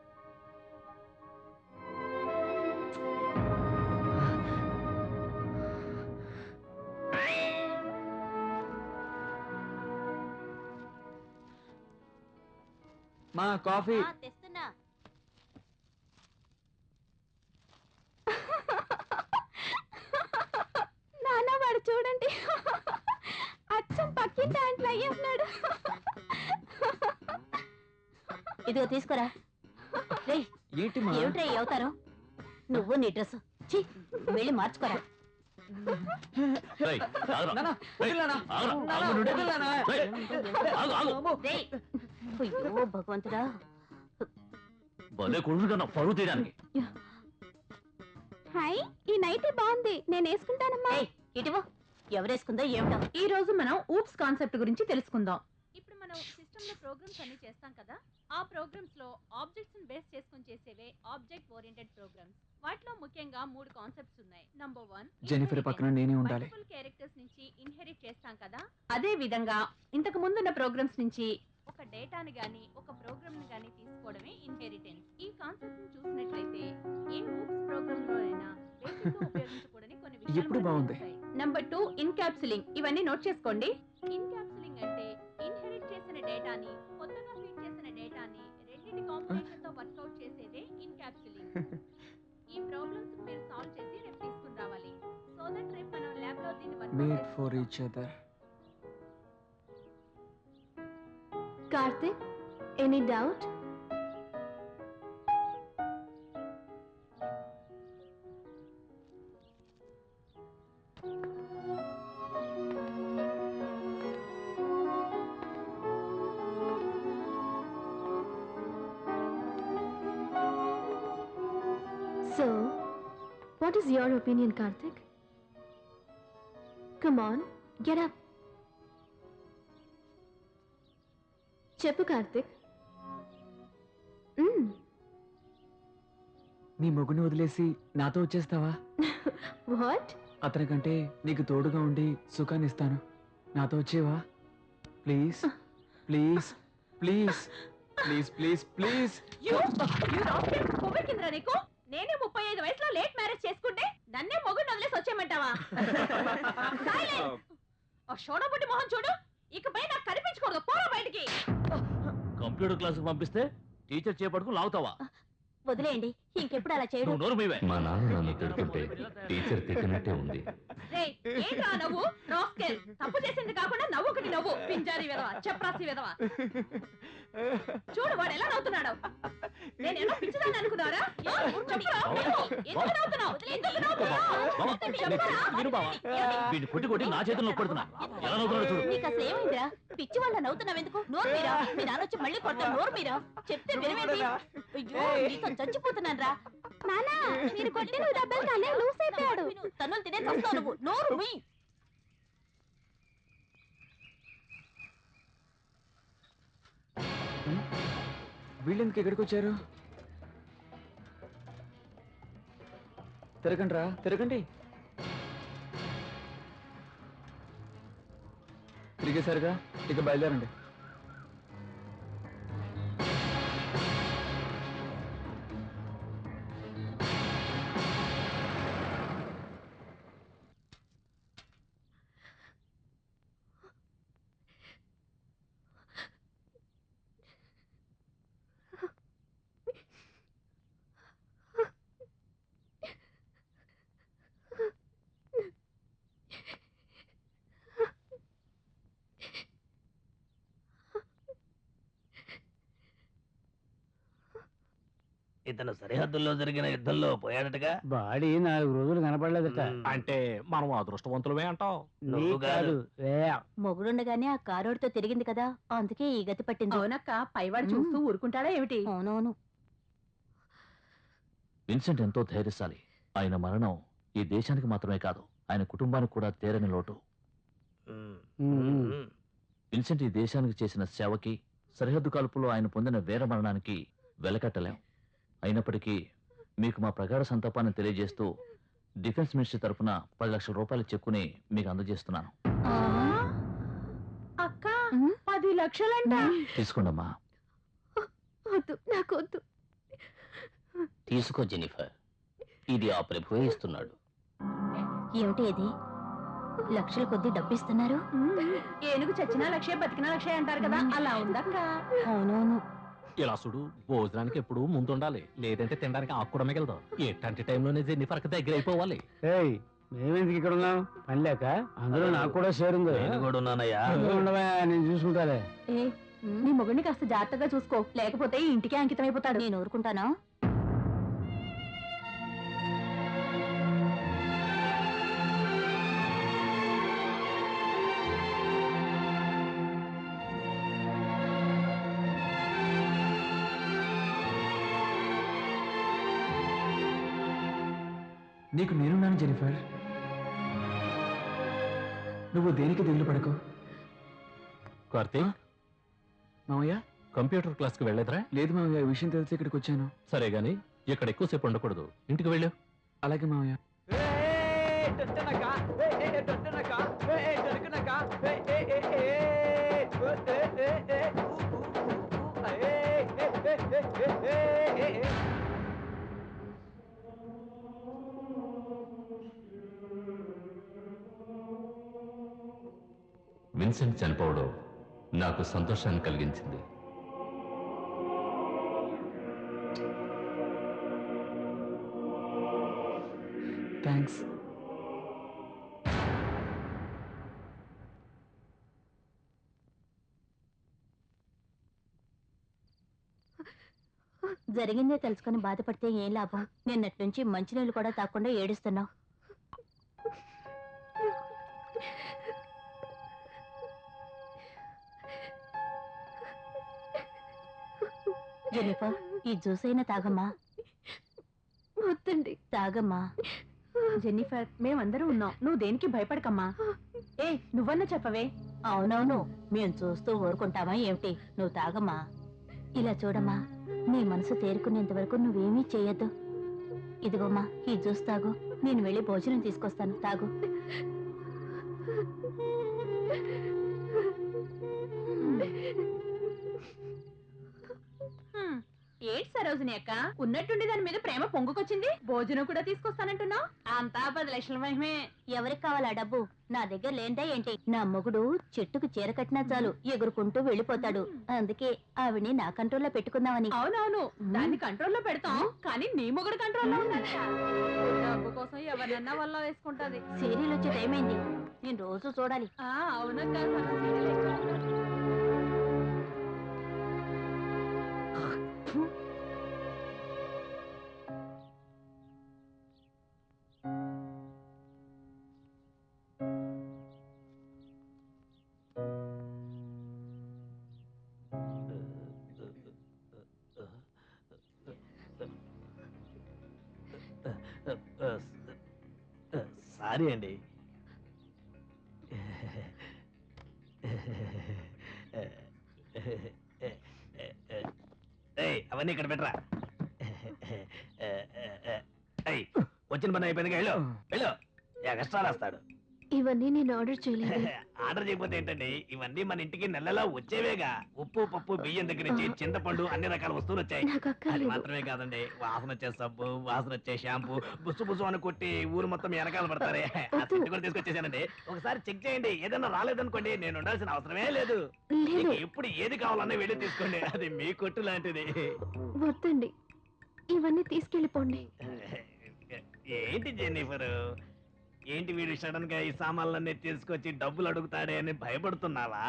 మా కాఫీ. తెస్తున్నా. నాన్న వాడు చూడండి, అచ్చం పక్కింటి ఆంటీ అయ్యి ఉన్నాడు. ఇదిగో తీసుకోరా. రేయ్, ఏంటి ఏమిట్రా ఈ అవతారం? నువ్వు నీ డ్రెస్ వెళ్ళి మార్చుకోరా. రేయ్, ఆగురా. నాన్న, వదిలేనా? ఆగురా, నాన్న, ఆగు నువ్వు. వదిలేనా? రేయ్, ఆగు, ఆగు. రేయ్, అయ్యో భగవంతుడా. భలే కుదురుగా నా పరువు తీయడానికి. హాయ్, ఈ నైటీ బాగుంది, నేను వేసుకుంటానమ్మా. ఇటువో, ఎవరేసుకుందో ఏమిటో. ఈ రోజు మనం ఊప్స్ కాన్సెప్ట్ గురించి తెలుసుకుందాం. ఇప్పుడు మనం సిస్టమ్ లో ప్రోగ్రామ్స్ అన్ని చేస్తాం కదా, ఆ ప్రోగ్రామ్స్ లో ఆబ్జెక్ట్స్ ని బేస్ చేసుకొని చేసేవే ఆబ్జెక్ట్ ఓరియంటెడ్ ప్రోగ్రామ్స్. వాటిలో ముఖ్యంగా 3 కాన్సెప్ట్స్ ఉన్నాయి. నంబర్ 1, జెనిఫర్ పక్కన నేనే ఉండాలి. మల్టిపుల్ క్యారెక్టర్స్ నుంచి ఇన్హెరిట్ చేస్తాం కదా, అదే విధంగా ఇంతకు ముందున్న ప్రోగ్రామ్స్ నుంచి ఒక డేటాని గాని ఒక ప్రోగ్రామ్ ని గాని తీసుకోవడమే ఇన్హెరిటెన్స్. ఈ కాన్సెప్ట్ ని చూసినట్లయితే ఏ ఊప్స్ ప్రోగ్రామ్ లో అయినా బేసిక్ గా ఉపయోగించకూడని కొన్ని ఇప్పుడు బాగుంది. Number 2, encapsulating. ఇవన్నీ నోట్ చేసుకోండి. ఇన్కాప్సులింగ్ అంటే ఇన్హెరిట్ చేసిన డేటాని కొత్తగా ఫీడ్ చేసిన డేటాని రెండింటి కాంబినేషన్ తో వర్కౌట్ చేసేదే ఇన్కాప్సులింగ్. ఈ ప్రాబ్లమ్స్ మీరు సాల్వ్ చేసి రేపు తీసుకుని రావాలి. సో దట్ రేపు మనం ల్యాబ్ లో దీన్ని made for each other. Karthik, any doubt? So, what is your opinion, Karthik? Come on, get up. చెప్పు కార్తిక్. నీ మొగుని వదిలేసి నాతో వచ్చేస్తావా? వాట్? అతనికంటే నీకు తోడుగా ఉండి సుఖాన్ని ఇస్తాను. నాతో వచ్చేవా? Please please please please please please. నీకు నేనే 35 వయసులో లేట్ మ్యారేజ్ చేసుకుంటే నన్నే మొగుడు వదిలేసి వచ్చేయమంటావా? షోడబుట్టి మొహం చూడు, ఇకపై నాకు కనిపించకూడదు. పోరా బయటికి. కంప్యూటర్ క్లాసుకు పంపిస్తే టీచర్ చేపట్టుకు లాగుతావా? వదిలేయండి, ఇంకెప్పుడు అలా చేయడం. నువ్వు నోరు మీవే. మా నాన్న నన్ను తిడుతుంటే టీచర్ తిట్టినట్టే ఉంది. ఏంట్రా నవ్వు? రాస్కెల్, తప్పు చేసింది కాకుండా నవ్వు ఒకటి నవ్వు. పింజారి విధవ, చెప్రాసి విధవ. చూడు వాడు ఎలా నవ్వుతున్నాడు. నేనేమో పిచ్చిదాన్ని అనుకున్నారా? వీడిని కొట్టి కొట్టి నా చేతుల్లో పడుతున్నా. ఎలా నవ్వుతున్నాడు చూడు. నీకు అసలు ఏమైందిరా? పిచ్చి వాళ్ళ నవ్వుతున్నావు ఎందుకు? నోరు మీరా, మీ నాన్న వచ్చి మళ్ళీ కొడతాను. నోరు మీరా, చెప్తే వినవేంటి? అయ్యో, నీతో చచ్చిపోతున్నాను రా. నానా, మీరు కొట్టిన డబ్బులు కానీ లూస్ అయిపోయాడు. తన్నులు తినే చస్తావు నువ్వు. నోరు మీ. వీళ్ళెందుకు ఎక్కడికి వచ్చారు? తిరగండి రా, తిరగండి. తిరిగేశారుగా, ఇక బయలుదేరండి. ఇతను సరిహద్దుల్లో జరిగిన యుద్ధంలో పోయాడటగా. బాడీ 4 రోజులు కనపడలేదట. అంటే మనం అదృష్టవంతులమే అంటావు. నువ్వు కాదు. మొగుడుండగానే ఆ కారోడితో తిరిగింది కదా, అందుకే ఈ గతి పట్టింది. అవునక్క, పైవాడు చూస్తూ ఊరుకుంటాడా ఏమిటి? అవునవును. విన్సెంట్ ఎంతో ధైర్యశాలి. ఆయన మరణం ఈ దేశానికి మాత్రమే కాదు, ఆయన కుటుంబానికి కూడా తీరని లోటు. విన్సెంట్ ఈ దేశానికి చేసిన సేవకి, సరిహద్దు కాల్పులో ఆయన పొందిన వీర మరణానికి వెలకట్టలేం. అయినప్పటికీ మీకు మా ప్రగాఢ సంతాపాన్ని తెలియజేస్తూ డిఫెన్స్ మినిస్ట్రీ తరఫున 10 లక్షల రూపాయల చెక్కుని మీకు అందజేస్తున్నాను. అక్క, 10 లక్షలంట. తీసుకోండమ్మా. నాకొద్దు. తీసుకో జెనిఫర్, ఇది ఆ ప్రభువే ఇస్తున్నాడు. ఏమిటి ఇది? లక్షల కొద్ది డబ్బిస్తున్నారు. ఏనుగు చచ్చినా లక్షే, బతికినా లక్షే అంటారు కదా, అలా ఉందక్క. అవునవును. ఇలా చూడు, భోజనానికి ఎప్పుడు ముందుండాలి, లేదంటే తినడానికి ఆకు కూడా మిగలదు. ఎట్లాంటి టైంలోనే జెన్నిఫర్కి దగ్గర అయిపోవాలి. మేమెందుకు ఇక్కడ ఉన్నాం? పని లేక? అందులో నాకు కూడా షేర్ ఉంది. నేను కూడా ఉన్నానయ్యా. ఉండవా, నేను చూసుకుంటాలే. నీ మొగుడిని కాస్త జాగ్రత్తగా చూసుకో, లేకపోతే ఈ ఇంటికే అంకితం అయిపోతాడు. నేను ఊరుకుంటానా? నీకు నేనున్నాను జెనిఫర్. నువ్వు దేనికి దిగులు పడకు. కార్తీక్, మామయ్య కంప్యూటర్ క్లాస్కి వెళ్ళేదరా? లేదు మామయ్య, ఈ విషయం తెలిసి ఇక్కడికి వచ్చాను. సరే గాని ఇక్కడ ఎక్కువసేపు ఉండకూడదు, ఇంటికి వెళ్ళు. అలాగే మామయ్య. విన్సెంట్ చనిపోవడం నాకు సంతోషాన్ని కలిగించింది. థ్యాంక్స్. జరిగిందే తెలుసుకుని బాధపడితే ఏం లాభం? నిన్నటి నుంచి మంచినీళ్ళు కూడా తాకుండా ఏడుస్తున్నావు. జెనిఫర్, ఈ జ్యూస్ అయినా తాగమ్మా. వద్దండి. తాగమ్మా. జెన్నిఫర్ మేమందరూ ఉన్నాం, నువ్వు దేనికి భయపడకమ్మా. ఏ నువ్వన్నా చెప్పవే. అవునవును, మేము చూస్తూ ఊరుకుంటామా ఏమిటి? నువ్వు తాగమ్మా. ఇలా చూడమ్మా, నీ మనసు తేరుకునేంత వరకు నువ్వేమీ చేయొద్దు. ఇదిగోమ్మా, ఈ జ్యూస్ తాగు. నేను వెళ్ళి భోజనం తీసుకొస్తాను, తాగు. ఏంటి సరోజిని అక్క, ఉన్నట్టుండి దాని మీద ప్రేమ పొంగుకొచ్చింది. భోజనం కూడా తీసుకొస్తానంటున్నావు. అంతా 10 లక్షల మహిమే. ఎవరికి కావాలా డబ్బు? నా దగ్గర లేందా ఏంటి? నా మొగుడు చెట్టుకు చీర కట్టినా చాలు ఎగురుకుంటూ వెళ్ళిపోతాడు. అందుకే ఆవిడ్ని నా కంట్రోల్లో పెట్టుకుందామని. అవునవును, దాన్ని కంట్రోల్లో పెడతాం, కానీ నీ మొగుడు కంట్రోల్లో ఉండాలి. డబ్బు కోసం ఎవరినన్నా వల్ల వేసుకుంటది. సీరియల్ వచ్చే టైం అయింది, నేను రోజు చూడాలి. అవునక్క. సారీ అండి. అవన్నీ ఇక్కడ పెట్టరా. వచ్చిన పని అయిపోయింది, వెళ్ళు వెళ్ళు. ఎక్స్ట్రా రాస్తాడు. ఇవన్నీ నేను ఆర్డర్ చేయలేదు. ఆర్డర్ చేయకపోతే ఏంటండి, ఇవన్నీ మన ఇంటికి నెలలా వచ్చేవేగా. ఉప్పు పప్పు బియ్యం దగ్గర నుంచి చింతపండు అన్ని రకాల వస్తువులు వచ్చాయి. అది మాత్రమే కాదండి, వాసన వచ్చే సబ్బు, వాసన వచ్చే షాంపూ, బుస్సు బుస్సు అని కొట్టి ఊరు మొత్తం వెనకాల పడతారే, ఆ సెట్ కూడా తీసుకొచ్చేసానండి. ఒకసారి చెక్ చేయండి, ఏదైనా రాలేదనుకోండి నేను ఉండాల్సిన అవసరమే లేదు. మీకు ఎప్పుడు ఏది కావాలన్నా వెళ్ళి తీసుకోండి, అది మీ కొట్టు లాంటిది. వద్దండి, ఇవన్నీ తీసుకెళ్ళిపోండి. ఏంటి జెన్నిఫర్, ఏంటి వీడు సడన్ గా ఈ సామాన్లన్నీ తీసుకొచ్చి డబ్బులు అడుగుతాడే అని భయపడుతున్నావా?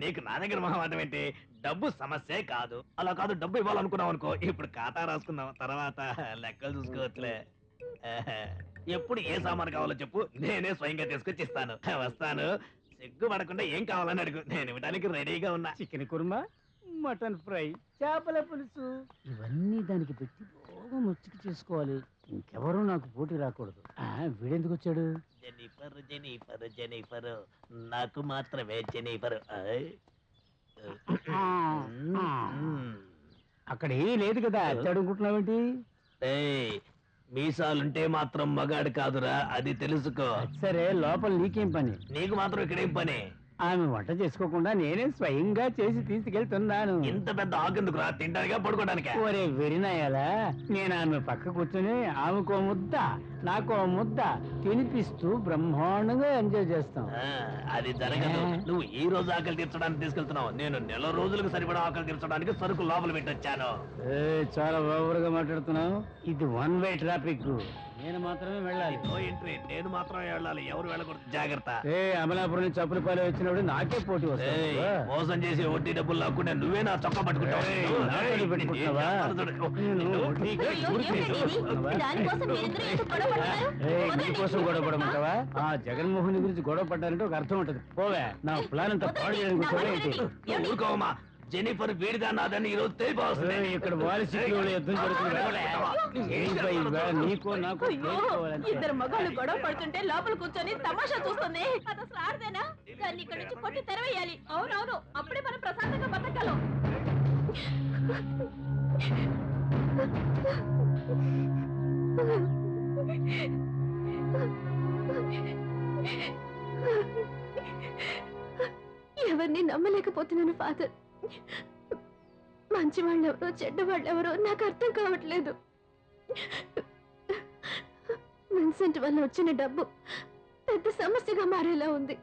నీకు నా దగ్గర మొహమాటం ఏంటి? డబ్బు సమస్యే కాదు. అలా కాదు, డబ్బు ఇవ్వాలనుకున్నావు అనుకో, ఇప్పుడు ఖాతా రాసుకున్నాం, తర్వాత లెక్కలు చూసుకోవచ్చులే. ఎప్పుడు ఏ సామాను కావాలో చెప్పు, నేనే స్వయంగా తీసుకొచ్చి ఇస్తాను. వస్తాను, సిగ్గుపడకుండా ఏం కావాలని అడుగు, నేను ఇవ్వడానికి రెడీగా ఉన్నా. చికెన్ కుర్మా, మటన్ ఫ్రై, చేపల పులుసు, ఇవన్నీ దానికి పెట్టి బాగా ముచ్చుకు చేసుకోవాలి. ఇంకెవరూ నాకు పోటీ రాకూడదు. వీడెందుకు వచ్చాడు? జెన్నిఫర్ జెన్నిఫర్ జెన్నిఫర్, నాకు మాత్రమే జెన్నిఫర్. అక్కడ ఏం లేదు కదా, అడుగుకుంటున్నావేంటి? మీసాలుంటే మాత్రం మగాడు కాదురా, అది తెలుసుకో. సరే, లోపల నీకేం పని? నీకు మాత్రం ఇక్కడేం పని? ఆమె వంట చేసుకోకుండా నేనే స్వయంగా చేసి తీసుకెళ్తున్నాను. ఇంత పెద్ద ఆకెందుకురా, తింటానికా పడుకోవడానికా? ఒరే వెరినాయాలా, నేను ఆమె పక్క కూర్చొని ఆమెకో ముద్ద నాకో ముద్ద తినిపిస్తూ బ్రహ్మాండంగా ఎంజాయ్ చేస్తాం. అది జరగదు. నువ్వు ఈ రోజు ఆకలి తీర్చడానికి తీసుకెళ్తున్నావు, నేను నెల రోజులకు సరిపడా ఆకలి తీర్చడానికి సరుకు లోపల పెట్టొచ్చాను. చాలా ఓవర్గా మాట్లాడుతున్నావు. ఇది 1 వే ట్రాఫిక్, నేను మాత్రమే వెళ్ళాలి. నో ఎంట్రీ, నేను మాత్రమే వెళ్ళాలి, ఎవరు వెళ్ళకూడదు, జాగ్రత్త. అమలాపురం నుంచి చప్పులపాలెం వచ్చినప్పుడు నాకే పోటీ వస్తుంది. మోసం చేసి వడ్డీ డబ్బులు లాక్కుంటే నువ్వే నా చొక్కా పట్టుకుంటావా? నీకోసం గొడవ పడమంటావా? ఆ జగన్మోహన్ గురించి గొడవ పడ్డారంటే ఒక అర్థం ఉంటది. పోవే, నా ప్లాన్ అంతా పాడు చేయడానికి. ఊరుకోమా, జెన్నిఫర్ వీడిదా నాదని ఈ రోజు తెలియపోతుంది. ఇక్కడ వారసికులు యుద్ధం నీకో నాకు. ఇద్దరు మగాళ్ళు గొడవ పడుతుంటే లోపల కూర్చొని తమాషా చూస్తుంది. అది అసలు ఆడదేనా? దాన్ని ఇక్కడ నుంచి కొట్టి తెరవేయాలి. అవునవును, అప్పుడే మనం ప్రశాంతంగా బతకగలం. ఎవరిని నమ్మలేకపోతున్నాను ఫాదర్. మంచి వాళ్ళెవరో చెడ్డ వాళ్ళెవరో నాకు అర్థం కావట్లేదు. విన్సెంట్ వల్ల వచ్చిన డబ్బు పెద్ద సమస్యగా మారేలా ఉంది.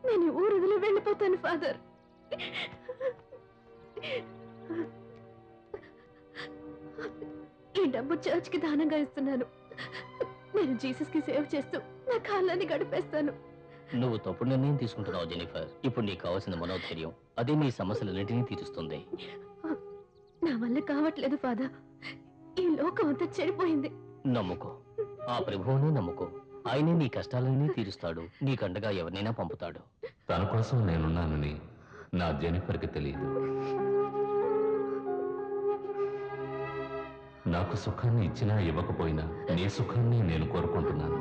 నేను ఊరు వదిలి వెళ్ళిపోతాను ఫాదర్. ఈ డబ్బు చర్చ్కి దానంగా ఇస్తున్నాను. నేను జీసస్ కి సేవ చేస్తూ నా కాలాన్ని గడిపేస్తాను. నువ్వు తప్పుడు నిర్ణయం తీసుకుంటున్నావు జెన్నిఫర్. ఇప్పుడు నీకు కావాల్సిన మనోధైర్యం, అదే నీ సమస్యలన్నింటినీ తీరుస్తుంది. నా వల్ల కావట్లేదు ఫాదర్. ఈ లోకం అంతా చెడిపోయింది. నమ్ముకో, ఆ ప్రభువుని నమ్ముకో. ఆయనే నీ కష్టాలన్నీ తీరుస్తాడు, నీకండగా ఎవరినైనా పంపుతాడు. తన కోసం నేనున్నానని నా జెన్నిఫర్కి తెలియదు. నాకు సుఖాన్ని ఇచ్చినా ఇవ్వకపోయినా నీ సుఖాన్ని నేను కోరుకుంటున్నాను.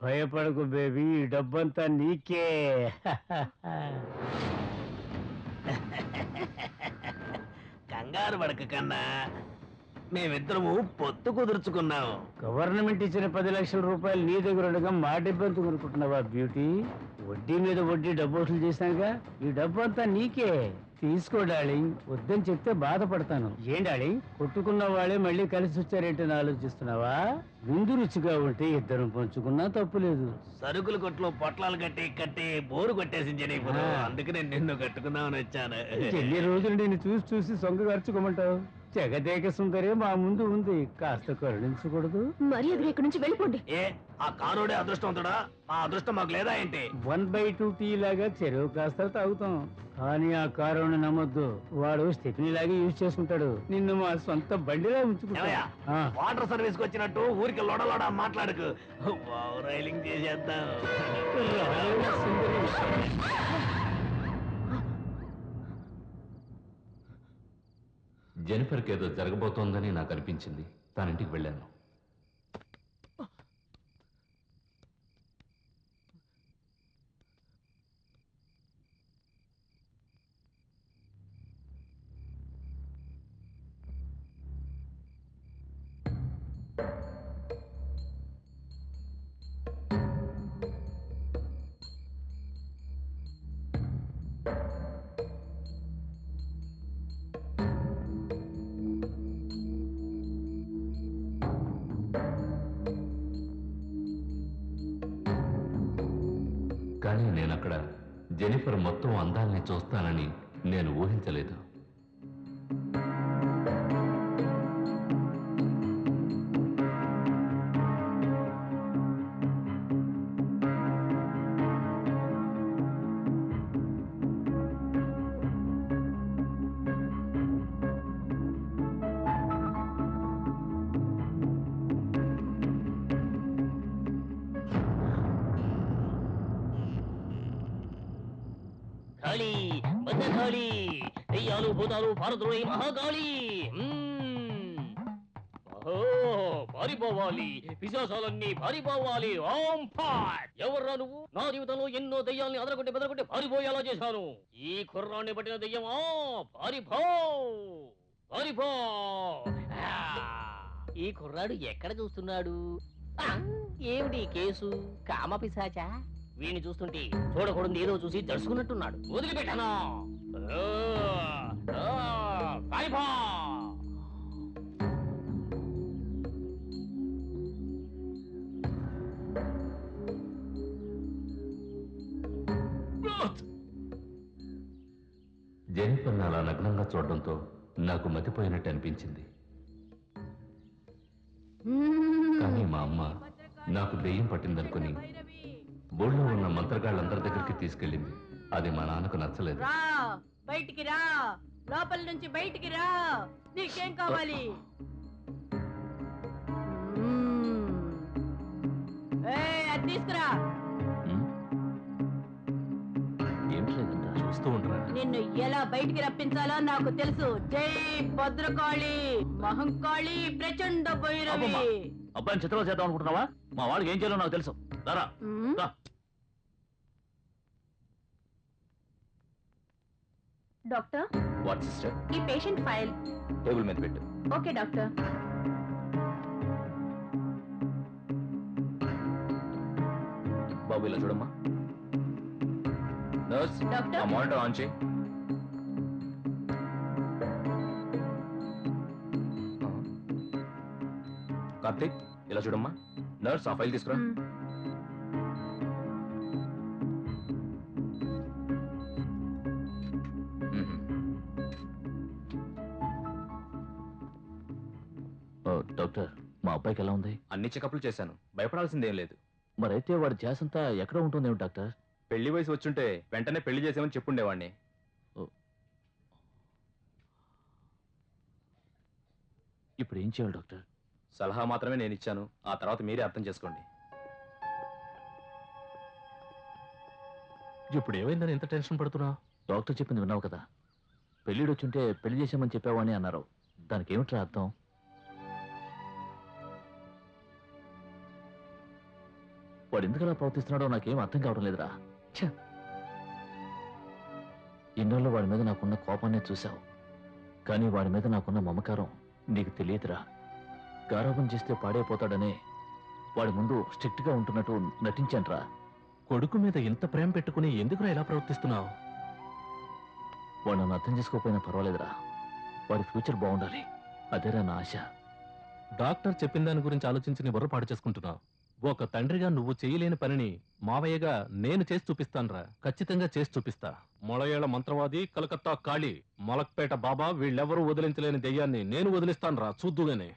భయపడకు బేబీ, ఈ డబ్బంతా నీకే. కంగారు పడక కన్నా, మేమిద్దరము పొత్తు కుదుర్చుకున్నాం. గవర్నమెంట్ ఇచ్చిన 10 లక్షల రూపాయలు నీ దగ్గర ఉండగా మా డబ్బంతా కొనుక్కుంటున్నావా బ్యూటీ? వడ్డీ మీద వడ్డీ డబ్బు వసూలు చేశానుగా, ఈ డబ్బు అంతా నీకే. తీసుకో డార్లింగ్, వద్దని చెప్తే బాధపడతాను. ఏం డార్లింగ్, కొట్టుకున్న వాళ్ళే మళ్ళీ కలిసి వచ్చారేంటని ఆలోచిస్తున్నావా? విందు రుచిగా ఉంటే ఇద్దరం పంచుకున్నా తప్పులేదు. సరుకుల కొట్లో పొట్లాలు కట్టి బోరు కొట్టేసింది ఇప్పుడు. అందుకనే నిన్ను కట్టుకుందామని వచ్చాను. ఎన్ని రోజులు నేను చూసి చూసి సొంగ ఖర్చుకోమంటావు? జగదేక సుందరే మా ముందు ఉంది, కాస్త కరుణించకూడదు? మరి అది ఇక్కడి నుంచి వెళ్ళిపోండి. ఏ ఆ కారోడే అదృష్టవంతుడా? మా అదృష్టం మాకు లేదా ఏంటి? 1/2 టీ లాగా చెరువు కాస్త తాగుతాం, కానీ ఆ కారుని నమ్మొద్దు. వాడు స్టెఫినీ లాగా యూజ్ చేసుకుంటాడు, నిన్ను మా సొంత బండిలా ఉంచుకుంటా. వాటర్ సర్వీస్ కి వచ్చినట్టు ఊరికి లోడ మాట్లాడకు. రైలింగ్ చేసేద్దాం. జెనిఫర్కి ఏదో జరగబోతోందని నాకు అనిపించింది. తానింటికి వెళ్ళాను. కానీ నేనక్కడ జెనిఫర్ మొత్తం అందాల్ని చూస్తానని నేను ఊహించలేదు. కాళీ, భద్రకాళీ, దెయ్యాలు భూతాలు భారతులు ఈ మహాకాళీ. పారిపోవాలి, పిశాచాలన్నీ పారిపోవాలి. ఓం ఫాట్. ఎవర్రా నువ్వు? నా జీవితంలో ఎన్నో దెయ్యాల్ని అదరగొట్టి బెదరగొట్టి పారిపోయేలా చేశాను. ఈ కుర్రాన్ని పట్టిన దెయ్యమా, పారిపో పారిపో. ఈ కుర్రాడు ఎక్కడ చూస్తున్నాడు? ఏమిటి కేసు? కామ పిశాచా? వీణ్ణి చూస్తుంటే చూడకూడదు ఏదో చూసి దడుచుకున్నట్టున్నాడు. వదిలిపెట్టాను. పారిపో. జెనిఫర్ని అలా నగ్నంగా చూడడంతో నాకు మతిపోయినట్టు అనిపించింది. కానీ మా అమ్మ నాకు దెయ్యం పట్టిందనుకుని బోర్డులో ఉన్న మంత్రగాళ్ళందరి దగ్గరికి తీసుకెళ్ళింది. అది మా నాన్నకు నచ్చలేదు. రా బయటికి రా, లోపల నుంచి బయటికి రా, నీకేం కావాలి? అది తీసుకురా. చూస్తూ ఉంటారా? నిన్ను ఎలా బయటికి రప్పించాలో నాకు తెలుసు. జై భద్రకాళి, మహంకాళి, ప్రచండ భైరవి. అబ్బాయిని చిత్రాలు చేద్దాం అనుకుంటున్నావా? మా వాడికి ఏం చేయాలో నాకు తెలుసు. Dara doctor, what sister? ఈ పేషెంట్ ఫైల్ టేబుల్ మీద పెట్టు. Okay doctor. బాబు ఇలా చూడమ్మా. Nurse, doctor. ఆ మానిటర్ ఆన్ చేయి. కార్తీక్ ఇలా చూడమ్మా. నర్స్, ఆ ఫైల్ తీసుకురా. డాక్టర్, మా అబ్బాయికి ఎలా ఉంది? అన్ని చెకప్లు చేశాను, భయపడాల్సిందేం లేదు. మరైతే వాడి ధ్యాస అంతా ఎక్కడ ఉంటుందేమో డాక్టర్? పెళ్లి వయసు వచ్చుంటే వెంటనే పెళ్లి చేసామని చెప్పుండేవాడిని. ఇప్పుడు ఏం చేయాలి డాక్టర్? సలహా మాత్రమే నేను ఇచ్చాను, ఆ తర్వాత మీరే అర్థం చేసుకోండి. ఇప్పుడు ఏమైందని ఎంత టెన్షన్ పడుతున్నా? డాక్టర్ చెప్పింది విన్నావు కదా, పెళ్ళిడు వచ్చుంటే పెళ్లి చేసామని చెప్పావు అని అన్నారు. దానికి ఏమిట్రా అర్థం? వాడు ఎందుకలా ప్రవర్తిస్తున్నాడో నాకేం అర్థం కావడం లేదురా. ఇన్నాళ్ళు వాడి మీద నాకున్న కోపాన్ని చూశావు, కానీ వాడి మీద నాకున్న మమకారం నీకు తెలియదురా. గారాబం చేస్తే పాడైపోతాడనే వాడి ముందు స్ట్రిక్ట్ గా ఉంటున్నట్టు నటించానురా. కొడుకు మీద ఇంత ప్రేమ పెట్టుకుని ఎందుకురా ఇలా ప్రవర్తిస్తున్నావు? వాడు నన్ను అర్థం చేసుకోకపోయినా పర్వాలేదురా, వాడి ఫ్యూచర్ బాగుండాలి, అదేరా నా ఆశ. డాక్టర్ చెప్పిన దాని గురించి ఆలోచించి నీ బుర్ర పాడు చేసుకుంటున్నావు. ఒక తండ్రిగా నువ్వు చేయలేని పనిని మావయ్యగా నేను చేసి చూపిస్తానురా. ఖచ్చితంగా చేసి చూపిస్తా. మొళయేళ్ల మంత్రవాది, కలకత్తా కాళీ, మలక్పేట బాబా వీళ్ళెవరూ వదిలించలేని దెయ్యాన్ని నేను వదిలిస్తానురా, చూద్దుగానే.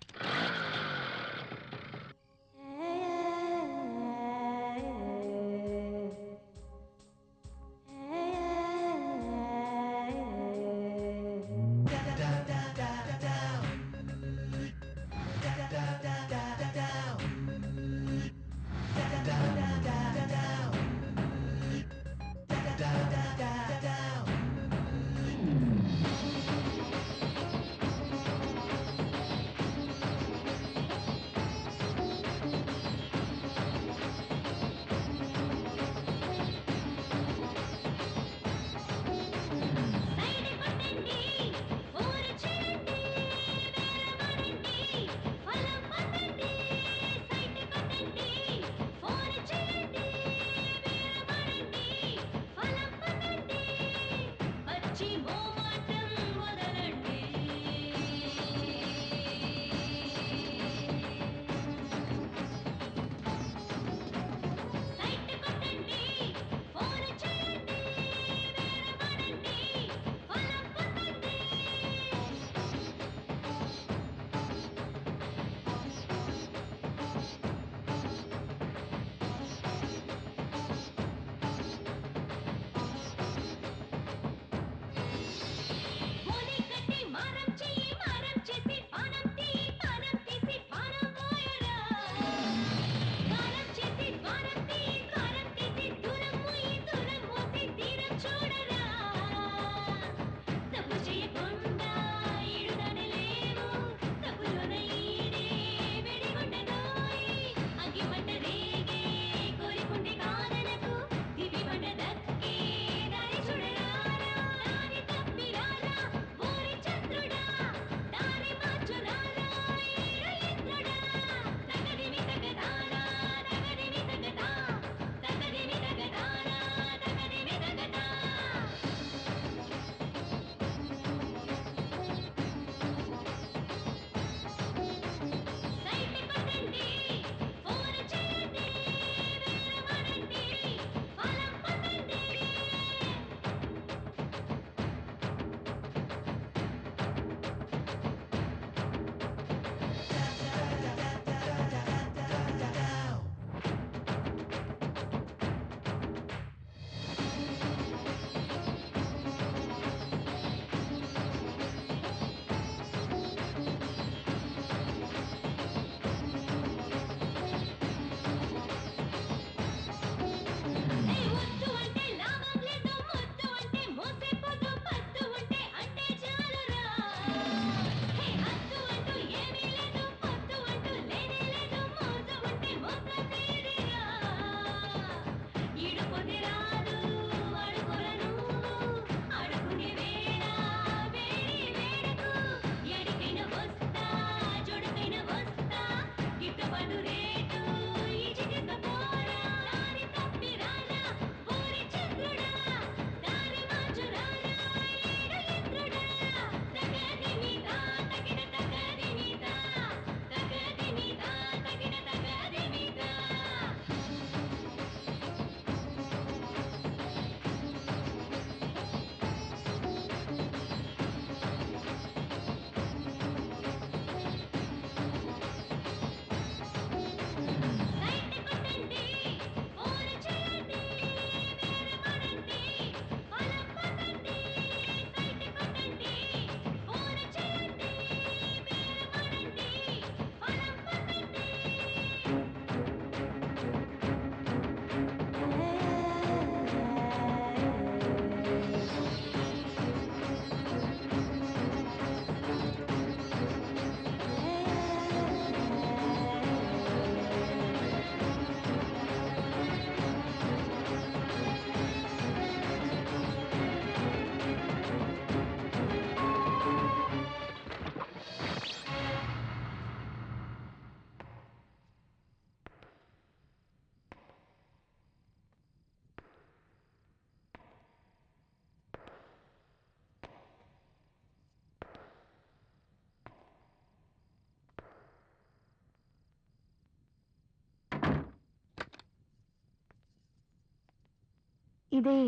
ఇదే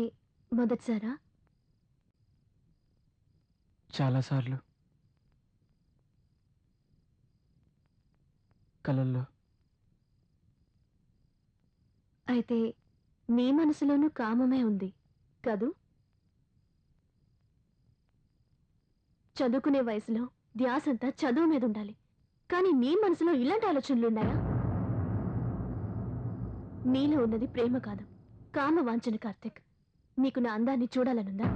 మొదటిసారా? చాలాసార్లు కలల్లో. అయితే నీ మనసులోనూ కామమే ఉంది కదూ? చదువుకునే వయసులో ధ్యాసంతా చదువు మీద ఉండాలి, కానీ నీ మనసులో ఇలాంటి ఆలోచనలున్నాయా? నీలో ఉన్నది ప్రేమ కాదు, కామ వాంఛన. కార్తిక్, నీకు నా అందాన్ని చూడాలనుందా?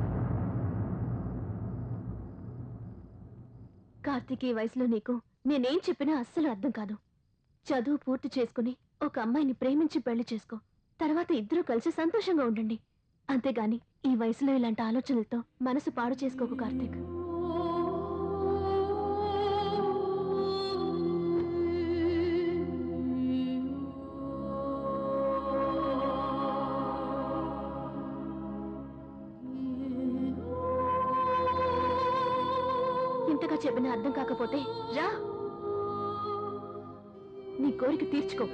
కార్తిక్, ఈ వయసులో నీకు నేనేం చెప్పినా అస్సలు అర్థం కాదు. చదువు పూర్తి చేసుకుని ఒక అమ్మాయిని ప్రేమించి పెళ్లి చేసుకో. తర్వాత ఇద్దరూ కలిసి సంతోషంగా ఉండండి. అంతేగాని ఈ వయసులో ఇలాంటి ఆలోచనలతో మనసు పాడు చేసుకోకు కార్తిక్. ఇంతగా చెప్పినా అర్థం కాకపోతే రా, నీ కోరిక తీర్చుకో.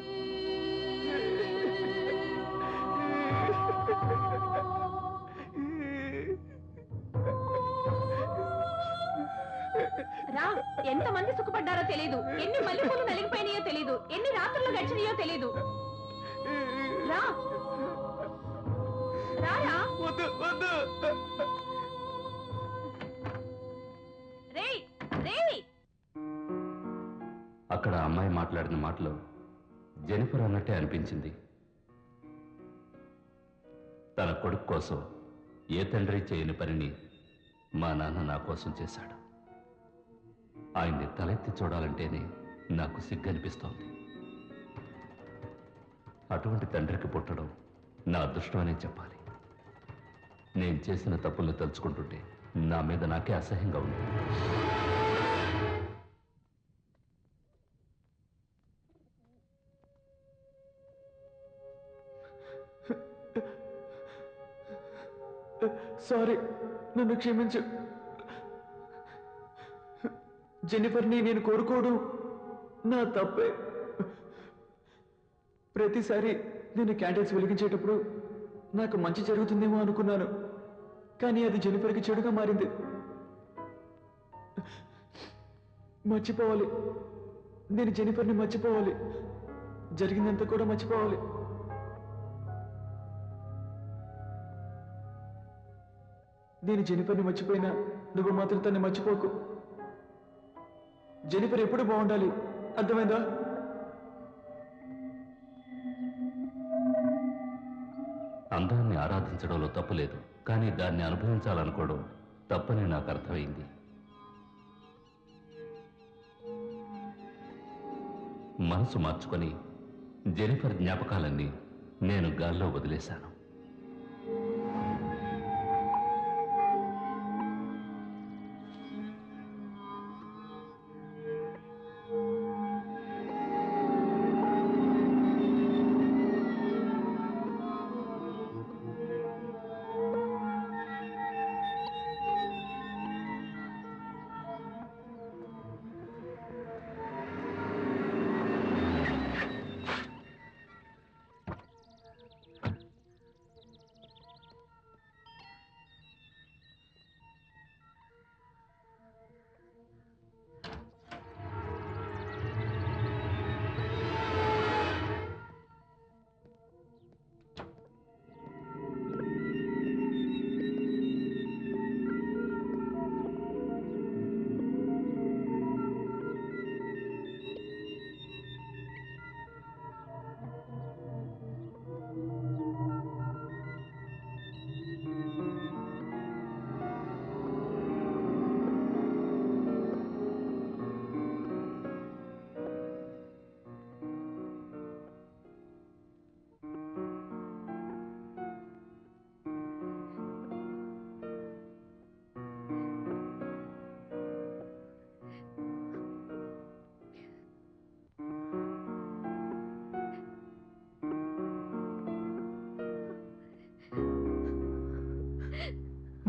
రా, ఎంతమంది సుఖపడ్డారో తెలీదు, ఎన్ని మల్లెపూలు నలిగిపోయినాయో తెలీదు, ఎన్ని రాత్రులు గడిచినాయో తెలీదు. రా రారా. రేయ్ రేయ్. అక్కడ అమ్మాయి మాట్లాడిన మాటలో జెనిఫర్ అన్నట్టే అనిపించింది. తన కొడుకు కోసం ఏ తండ్రి చేయని పనిని మా నాన్న నా కోసం చేశాడు. ఆయన్ని తలెత్తి చూడాలంటేనే నాకు సిగ్గనిపిస్తోంది. అటువంటి తండ్రికి పుట్టడం నా అదృష్టమనే చెప్పాలి. నేను చేసిన తప్పుల్ని తలుచుకుంటుంటే నా మీద నాకే అసహ్యంగా ఉంది. సారీ, నన్ను క్షమించు. జెన్నిఫర్ని నేను కోరుకోవడం నా తప్పే. ప్రతిసారి నేను క్యాండిల్స్ వెలిగించేటప్పుడు నాకు మంచి జరుగుతుందేమో అనుకున్నాను, కానీ అది జెన్నిఫర్కి చెడుగా మారింది. మర్చిపోవాలి, నేను జెన్నిఫర్ని మర్చిపోవాలి, జరిగిందంతా కూడా మర్చిపోవాలి. నేను జెన్నిఫర్ని మర్చిపోయినా నువ్వు మాత్రం తన్ని మర్చిపోకు. జెన్నిఫర్ ఎప్పుడు బాగుండాలి, అర్థమైందా? అందాన్ని ఆరాధించడంలో తప్పు లేదు, కానీ దాన్ని అనుభవించాలనుకోవడం తప్పని నాకు అర్థమైంది. మనసు మార్చుకొని జెనిఫర్ జ్ఞాపకాలన్నీ నేను గాల్లో వదిలేశాను.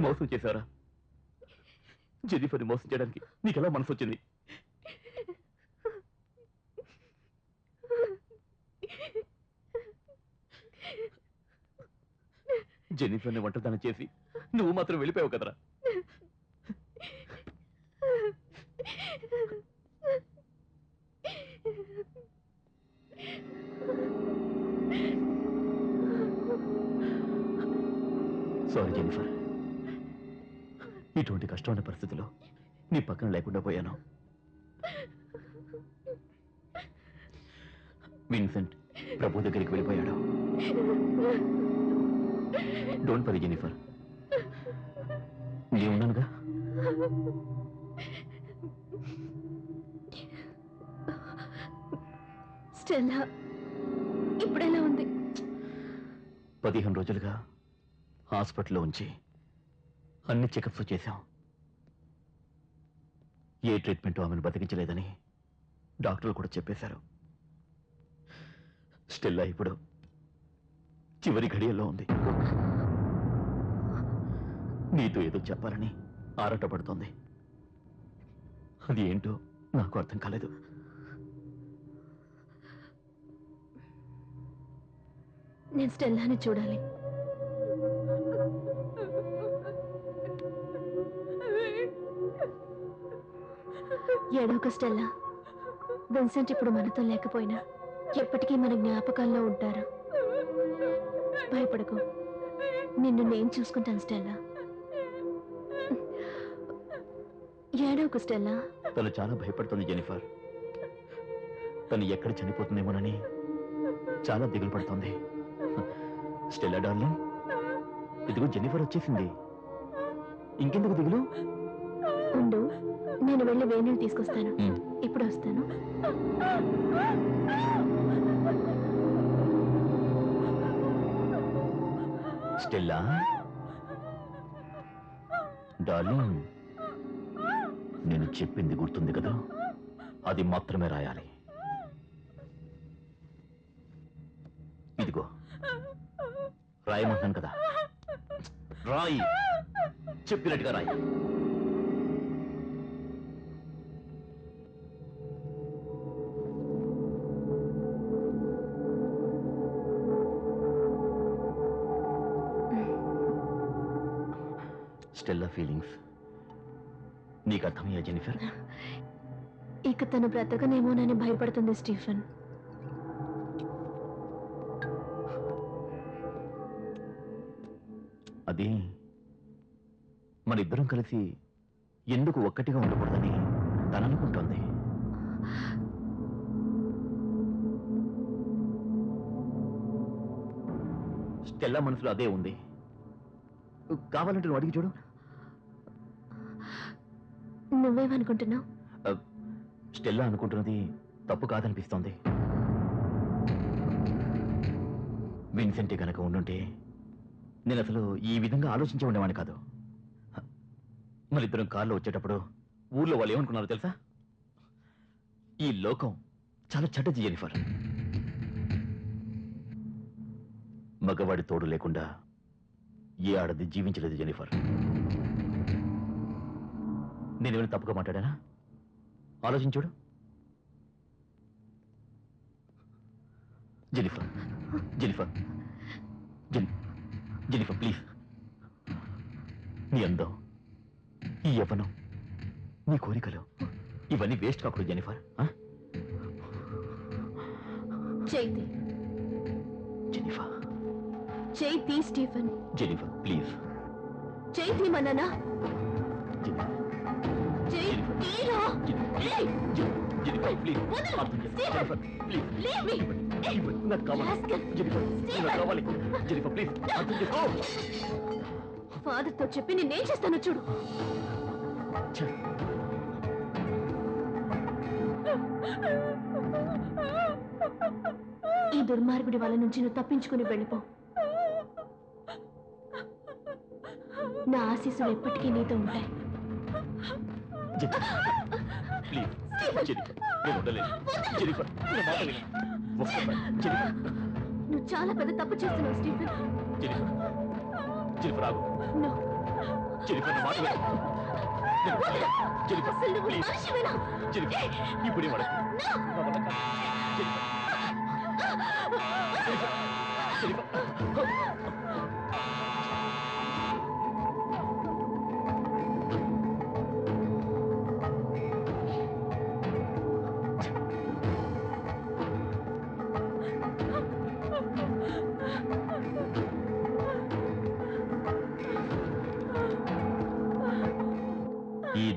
మోసం చేశారా? జెన్నిఫర్ని మోసం చేయడానికి నీకెలా మనసు వచ్చింది? జెన్నిఫర్ని ఒంటరితనం చేసి నువ్వు మాత్రం వెళ్ళిపోయావు కదరా. సారీ జెన్నిఫర్, ఇటువంటి కష్టమైన పరిస్థితిలో నీ పక్కన లేకుండా పోయాను. విన్సెంట్ ప్రభు దగ్గరికి వెళ్ళిపోయాడు. డోంట్ వరీ జెన్నిఫర్, నేను ఉన్నానుగా. స్టెల్లా ఇప్పుడెలా ఉంది? 15 రోజులుగా హాస్పిటల్లో ఉంచి అన్ని చెకప్స్ చేశాం. ఏ ట్రీట్మెంట్ ఆమెను బతికించలేదని డాక్టర్లు కూడా చెప్పేశారు. స్టెల్లా ఇప్పుడు చివరి ఘడియల్లో ఉంది. నీతో ఏదో చెప్పాలని ఆరాటపడుతోంది. అది ఏంటో నాకు అర్థం కాలేదు. నేను స్టెల్లాని చూడాలి. ఏడోక స్టెల్లా, విన్సెంట్ ఇప్పుడు మనతో లేకపోయినా ఎప్పటికీ మన జ్ఞాపకాల్లో ఉంటారు. భయపడకు, నిన్ను నేను చూసుకుంటాను స్టెల్లా. ఏడోక స్టెల్లా. తను చాలా భయపడుతుంది జెన్నిఫర్. తను ఎక్కడ చనిపోతుందేమోనని చాలా దిగులు పడుతోంది. స్టెల్లా డార్లింగ్, ఇదిగో జెన్నిఫర్ వచ్చేసింది. ఇంకెందుకు దిగులు? ఉండు, నేను వెళ్ళి వేణీళ్ళు తీసుకొస్తాను. ఇప్పుడు వస్తాను. స్టెల్లా డార్లింగ్, నేను చెప్పింది గుర్తుంది కదా, అది మాత్రమే రాయాలి. ఇదిగో రాయమంటాను కదా, రాయి, చెప్పినట్టుగా రాయి. స్టెల్లా ఫీలింగ్స్ నీకు అర్థమయ్యా జెన్నిఫర్? ఇక తను బ్రతకనేమోనని భయపడుతుంది స్టీఫెన్. అది మనిద్దరం కలిసి ఎందుకు ఒక్కటిగా ఉండకూడదని తను అనుకుంటోంది. స్టెల్లా మనసులో అదే ఉంది. కావాలంటే నువ్వు అడిగి చూడు. నువ్వేమనుకుంటున్నావు? స్టెల్లా అనుకుంటున్నది తప్పు కాదనిపిస్తోంది. విన్సెంట్ గనక ఉండుంటే నేను అసలు ఈ విధంగా ఆలోచించి ఉండేవాడిని కాదు. మరిద్దరం కారులో వచ్చేటప్పుడు ఊర్లో వాళ్ళు ఏమనుకున్నారో తెలుసా? ఈ లోకం చాలా చెడ్డది జెన్నిఫర్. మగవాడి తోడు లేకుండా ఏ ఆడది జీవించలేదు జెన్నిఫర్. నేనేమైనా తప్పుగా మాట్లాడానా? ఆలోచించుడు. Jennifer, Jennifer, Jennifer please. నీ అందం, ఈ యవ్వనం, నీ కోరికలు ఇవన్నీ వేస్ట్ కాకూడదు Jennifer. Chaiti, Jennifer, Chaiti Stephen. Jennifer please. Chaiti మననా? Jennifer please. Jennifer please. నాకు కావాలి జెన్నిఫర్, నాకు కావాలి జెన్నిఫర్ ప్లీజ్. అర్థం చేసుకో. ఫాదర్ తో చెప్పి నేనేం చేస్తానో చూడు. ఈ దుర్మార్గుడి వాళ్ళ నుంచి నువ్వు తప్పించుకుని వెళ్ళిపో. నా ఆశీస్సులు ఎప్పటికీ నీతో ఉంటాయి. ప్లీజ్ జెన్నిఫర్, నేను ఉండలేను. జెన్నిఫర్ నా మాట విను. జెన్నిఫర్, నువ్వు చాలా పెద్ద తప్పు చేస్తున్నావు స్టీఫెన్. జెన్నిఫర్, జెన్నిఫర్ ఆగు. జెన్నిఫర్ నా మాట విను. Jennifer please. జెన్నిఫర్ ఇప్పుడే వాడకు. నా వల్ల కాదు. Jennifer, Jennifer, Jennifer.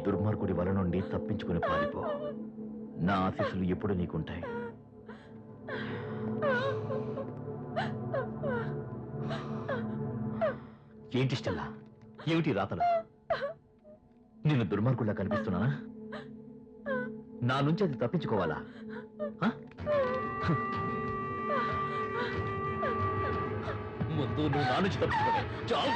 దుర్మార్గుడి వల నుండి తప్పించుకుని పారిపో. నా ఆశీస్సులు ఎప్పుడు నీకుంటాయి. ఏంటి స్టెల్లా, ఏమిటి రాతలు? నేను దుర్మార్గుడిలా కనిపిస్తున్నానా? నా నుంచి అది తప్పించుకోవాలా? ముందు నువ్వు నా నుంచి తప్పించుకోవాలి. చాలు.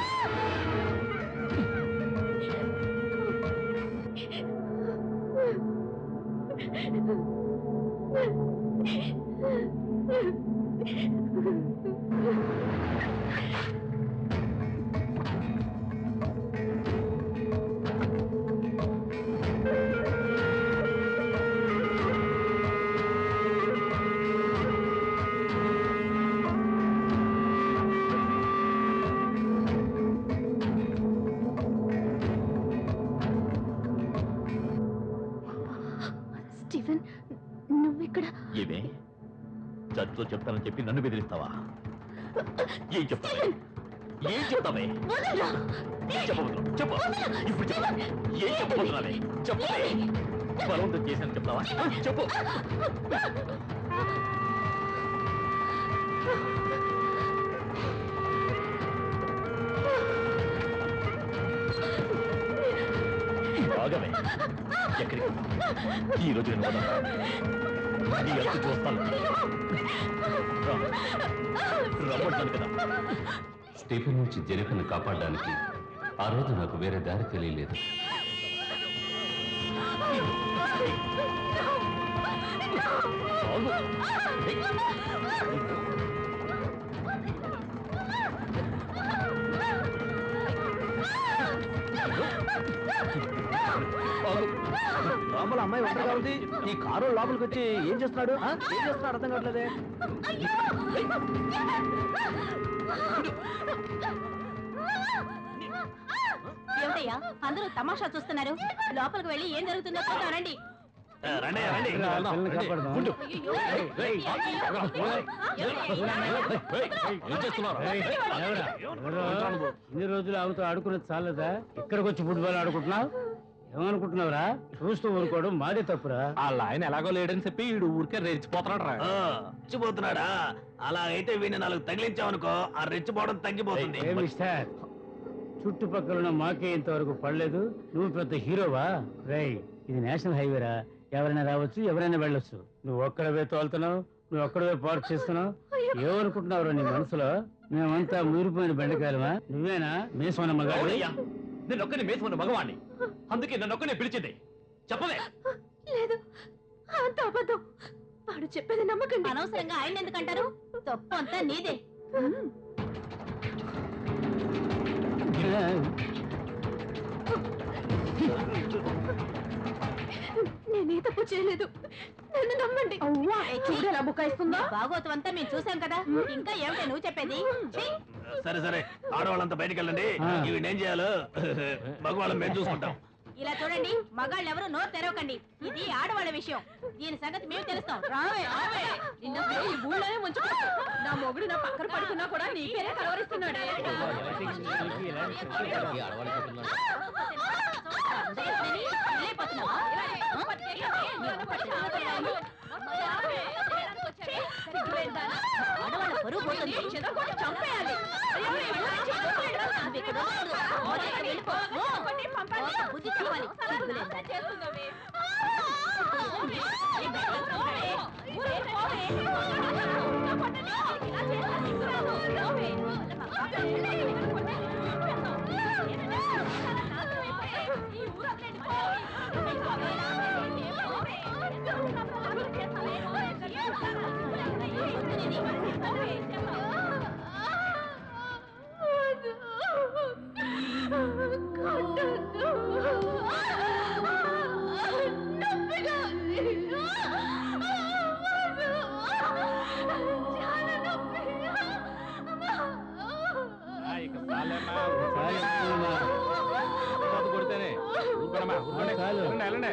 స్టీఫెన్, నువ్విక్కడ? ఏమే, చర్చలో చెప్తానని చెప్పి నన్ను బెదిరిస్తావా? ఏం చెప్తావే? ఏం చెప్తావే? చెప్పబోతున్నావు? చెప్పు. ఇప్పుడు చెప్పు. ఏం చెప్పబోతున్నావే? చెప్పవే. బలవంతం చేశాను చెప్తావా? చెప్పు. బాగమే. ఎక్కడికి? ఈ రోజు నేను నీ అంతు చూస్తాను. రమ్మంటాను కదా. స్టీఫెన్ నుంచి జెనిఫర్ను కాపాడడానికి ఆ రోజు నాకు వేరే దారి తెలియలేదు. లోపల అమ్మాయి ఒంటరిగా ఉంది. ఈ కారు లోపలికి వచ్చి ఏం చేస్తున్నాడు? ఏం చేస్తున్నాడు అర్థం కావట్లేదే. ఏమిటయ్యా అందరూ తమాషా చూస్తున్నారు? లోపలికి వెళ్ళి ఏం జరుగుతుందో చూద్దామండి. ఇన్ని రోజులు ఆమెతో ఆడుకున్నది చాలదా? ఇక్కడికి వచ్చి ఫుట్బాల్ ఆడుకుంటున్నావు? ఏమనుకుంటున్నావురా? చూస్తూ ఊరుకోవడం మాదే తప్పురా. వాళ్ళ ఆయన ఎలాగో లేడని చెప్పి వీడు ఊరికే రెచ్చిపోతున్నాడు రా. రెచ్చిపోతున్నాడా? అలా అయితే వీడిని 4 తగిలించావనుకో, ఆ రెచ్చిపోవడం తగ్గిపోతుంది. మిస్టర్, చుట్టుపక్కల మాకే ఇంతవరకు పడలేదు, నువ్వు పెద్ద హీరోవా? రై, ఇది నేషనల్ హైవేరా, ఎవరైనా రావచ్చు, ఎవరైనా వెళ్ళొచ్చు. నువ్వు ఒక్కడవే తోలుతున్నావు, నువ్వు ఒక్కడవే పార్క్ చేస్తున్నావు. ఏమనుకుంటున్నావు నీ మనసులో? మేమంతా ఊరిపోయిన బెండకాయలమా? నువ్వేనా మేసమన్న మగాడు? నేను ఒక్కని మేసమన్న మగవాణ్ణి, అందుకే నన్ను ఒక్కనే పిలిచింది. చెప్పలే. లేదు, అంత అబద్ధం. వాడు చెప్పేది నమ్మకండి. అనవసరంగా ఆయన ఎందుకంటారు? తప్పు అంతా నీదే. నేనే తప్పు చేయలేదు, నన్ను నమ్మండి. చూడు ఎలా బుకాయిస్తుందో. భాగవతం అంతా మేము చూసాం కదా, ఇంకా ఏమిటో నువ్వు చెప్పేది? సరే సరే, ఆడవాళ్ళంతా బయటికి వెళ్ళండి. ఇవి ఏం చేయాలో మగవాళ్ళని మేము చూసుకుంటాం. ఇలా చూడండి, మగాళ్ళు ఎవరు నోరు తెరవకండి. ఇది ఆడవాళ్ళ విషయం, దీని సంగతి మేము తెలుస్తాం. రావే రావే. నిన్న ఈ ఊళ్ళోనే ముంచుకో. నా మొగుడు నా పక్కన పడుకున్నా కూడా నీకేనే కలవరిస్తున్నాడు. ఆడవాళ్ళ పరువు పోతుంది. చంపేయాలి. బుద్ధి చెప్పాలి. కొడితేనే వెళ్ళండి.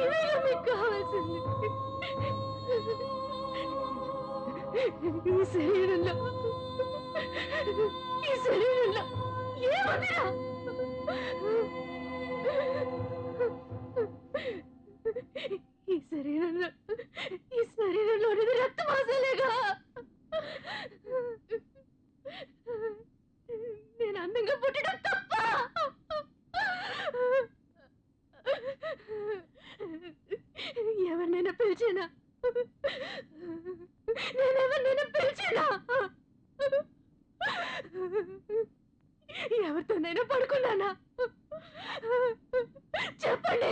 ఇదేగా మీకు కావాల్సింది. ఈ శరీరంలో ఏముందిరా? ఈ శరీరంలో రక్త మాసాలేగా. నేను అందంగా పుట్టడం తప్ప. ఎవరినైనా పిలిచానా? నేనెవరినైనా పిలిచానా? ఎవరితోనైనా పడుకున్నానా? చెప్పండి,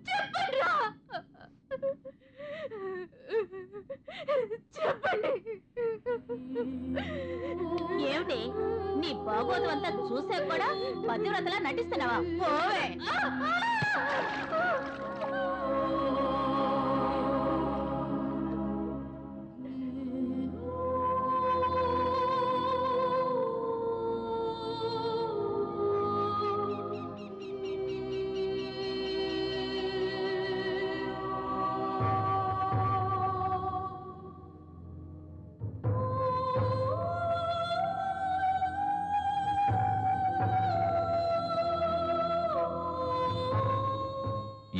చెప్పండిరా, చెప్పండి. ఏమిటి నీ బాగోదు అంతా చూసా కూడా పతివ్రతలా నటిస్తున్నావా? పోవే.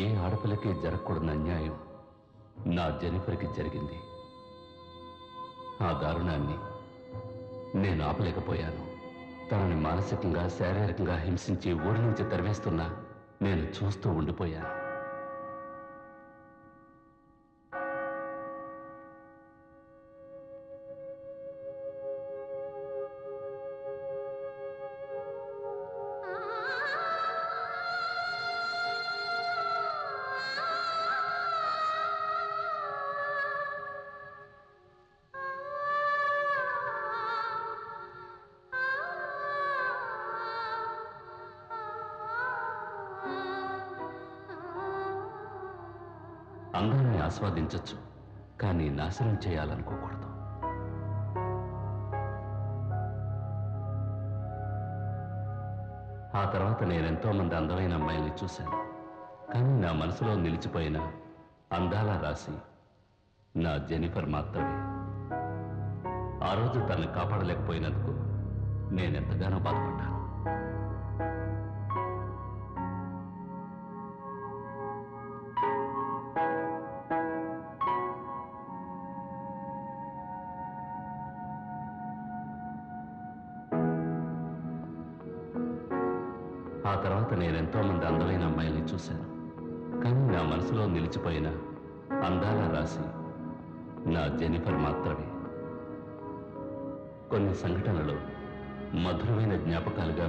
ఏ ఆడపిల్లకి జరగకూడని అన్యాయం నా జెనిఫర్కి జరిగింది. ఆ దారుణాన్ని నేను ఆపలేకపోయాను. తనని మానసికంగా శారీరకంగా హింసించి ఊరి నుంచి తరివేస్తున్నా నేను చూస్తూ ఉండిపోయాను. అందాన్ని ఆస్వాదించొచ్చు, కానీ నాశనం చేయాలనుకోకూడదు. ఆ తర్వాత నేనెంతో మంది అందమైన అమ్మాయిల్ని చూశాను, కానీ నా మనసులో నిలిచిపోయిన అందాల రాశి నా జెనిఫర్ మాత్రమే. ఆ రోజు తనని కాపాడలేకపోయినందుకు నేనెంతగానో బాధపడ్డాను. ఆ తర్వాత నేనెంతో మంది అందమైన అమ్మాయిల్ని చూశాను, కానీ నా మనసులో నిలిచిపోయిన అందాల రాశి నా జెనిఫర్ మాత్రమే. కొన్ని సంఘటనలు మధురమైన జ్ఞాపకాలుగా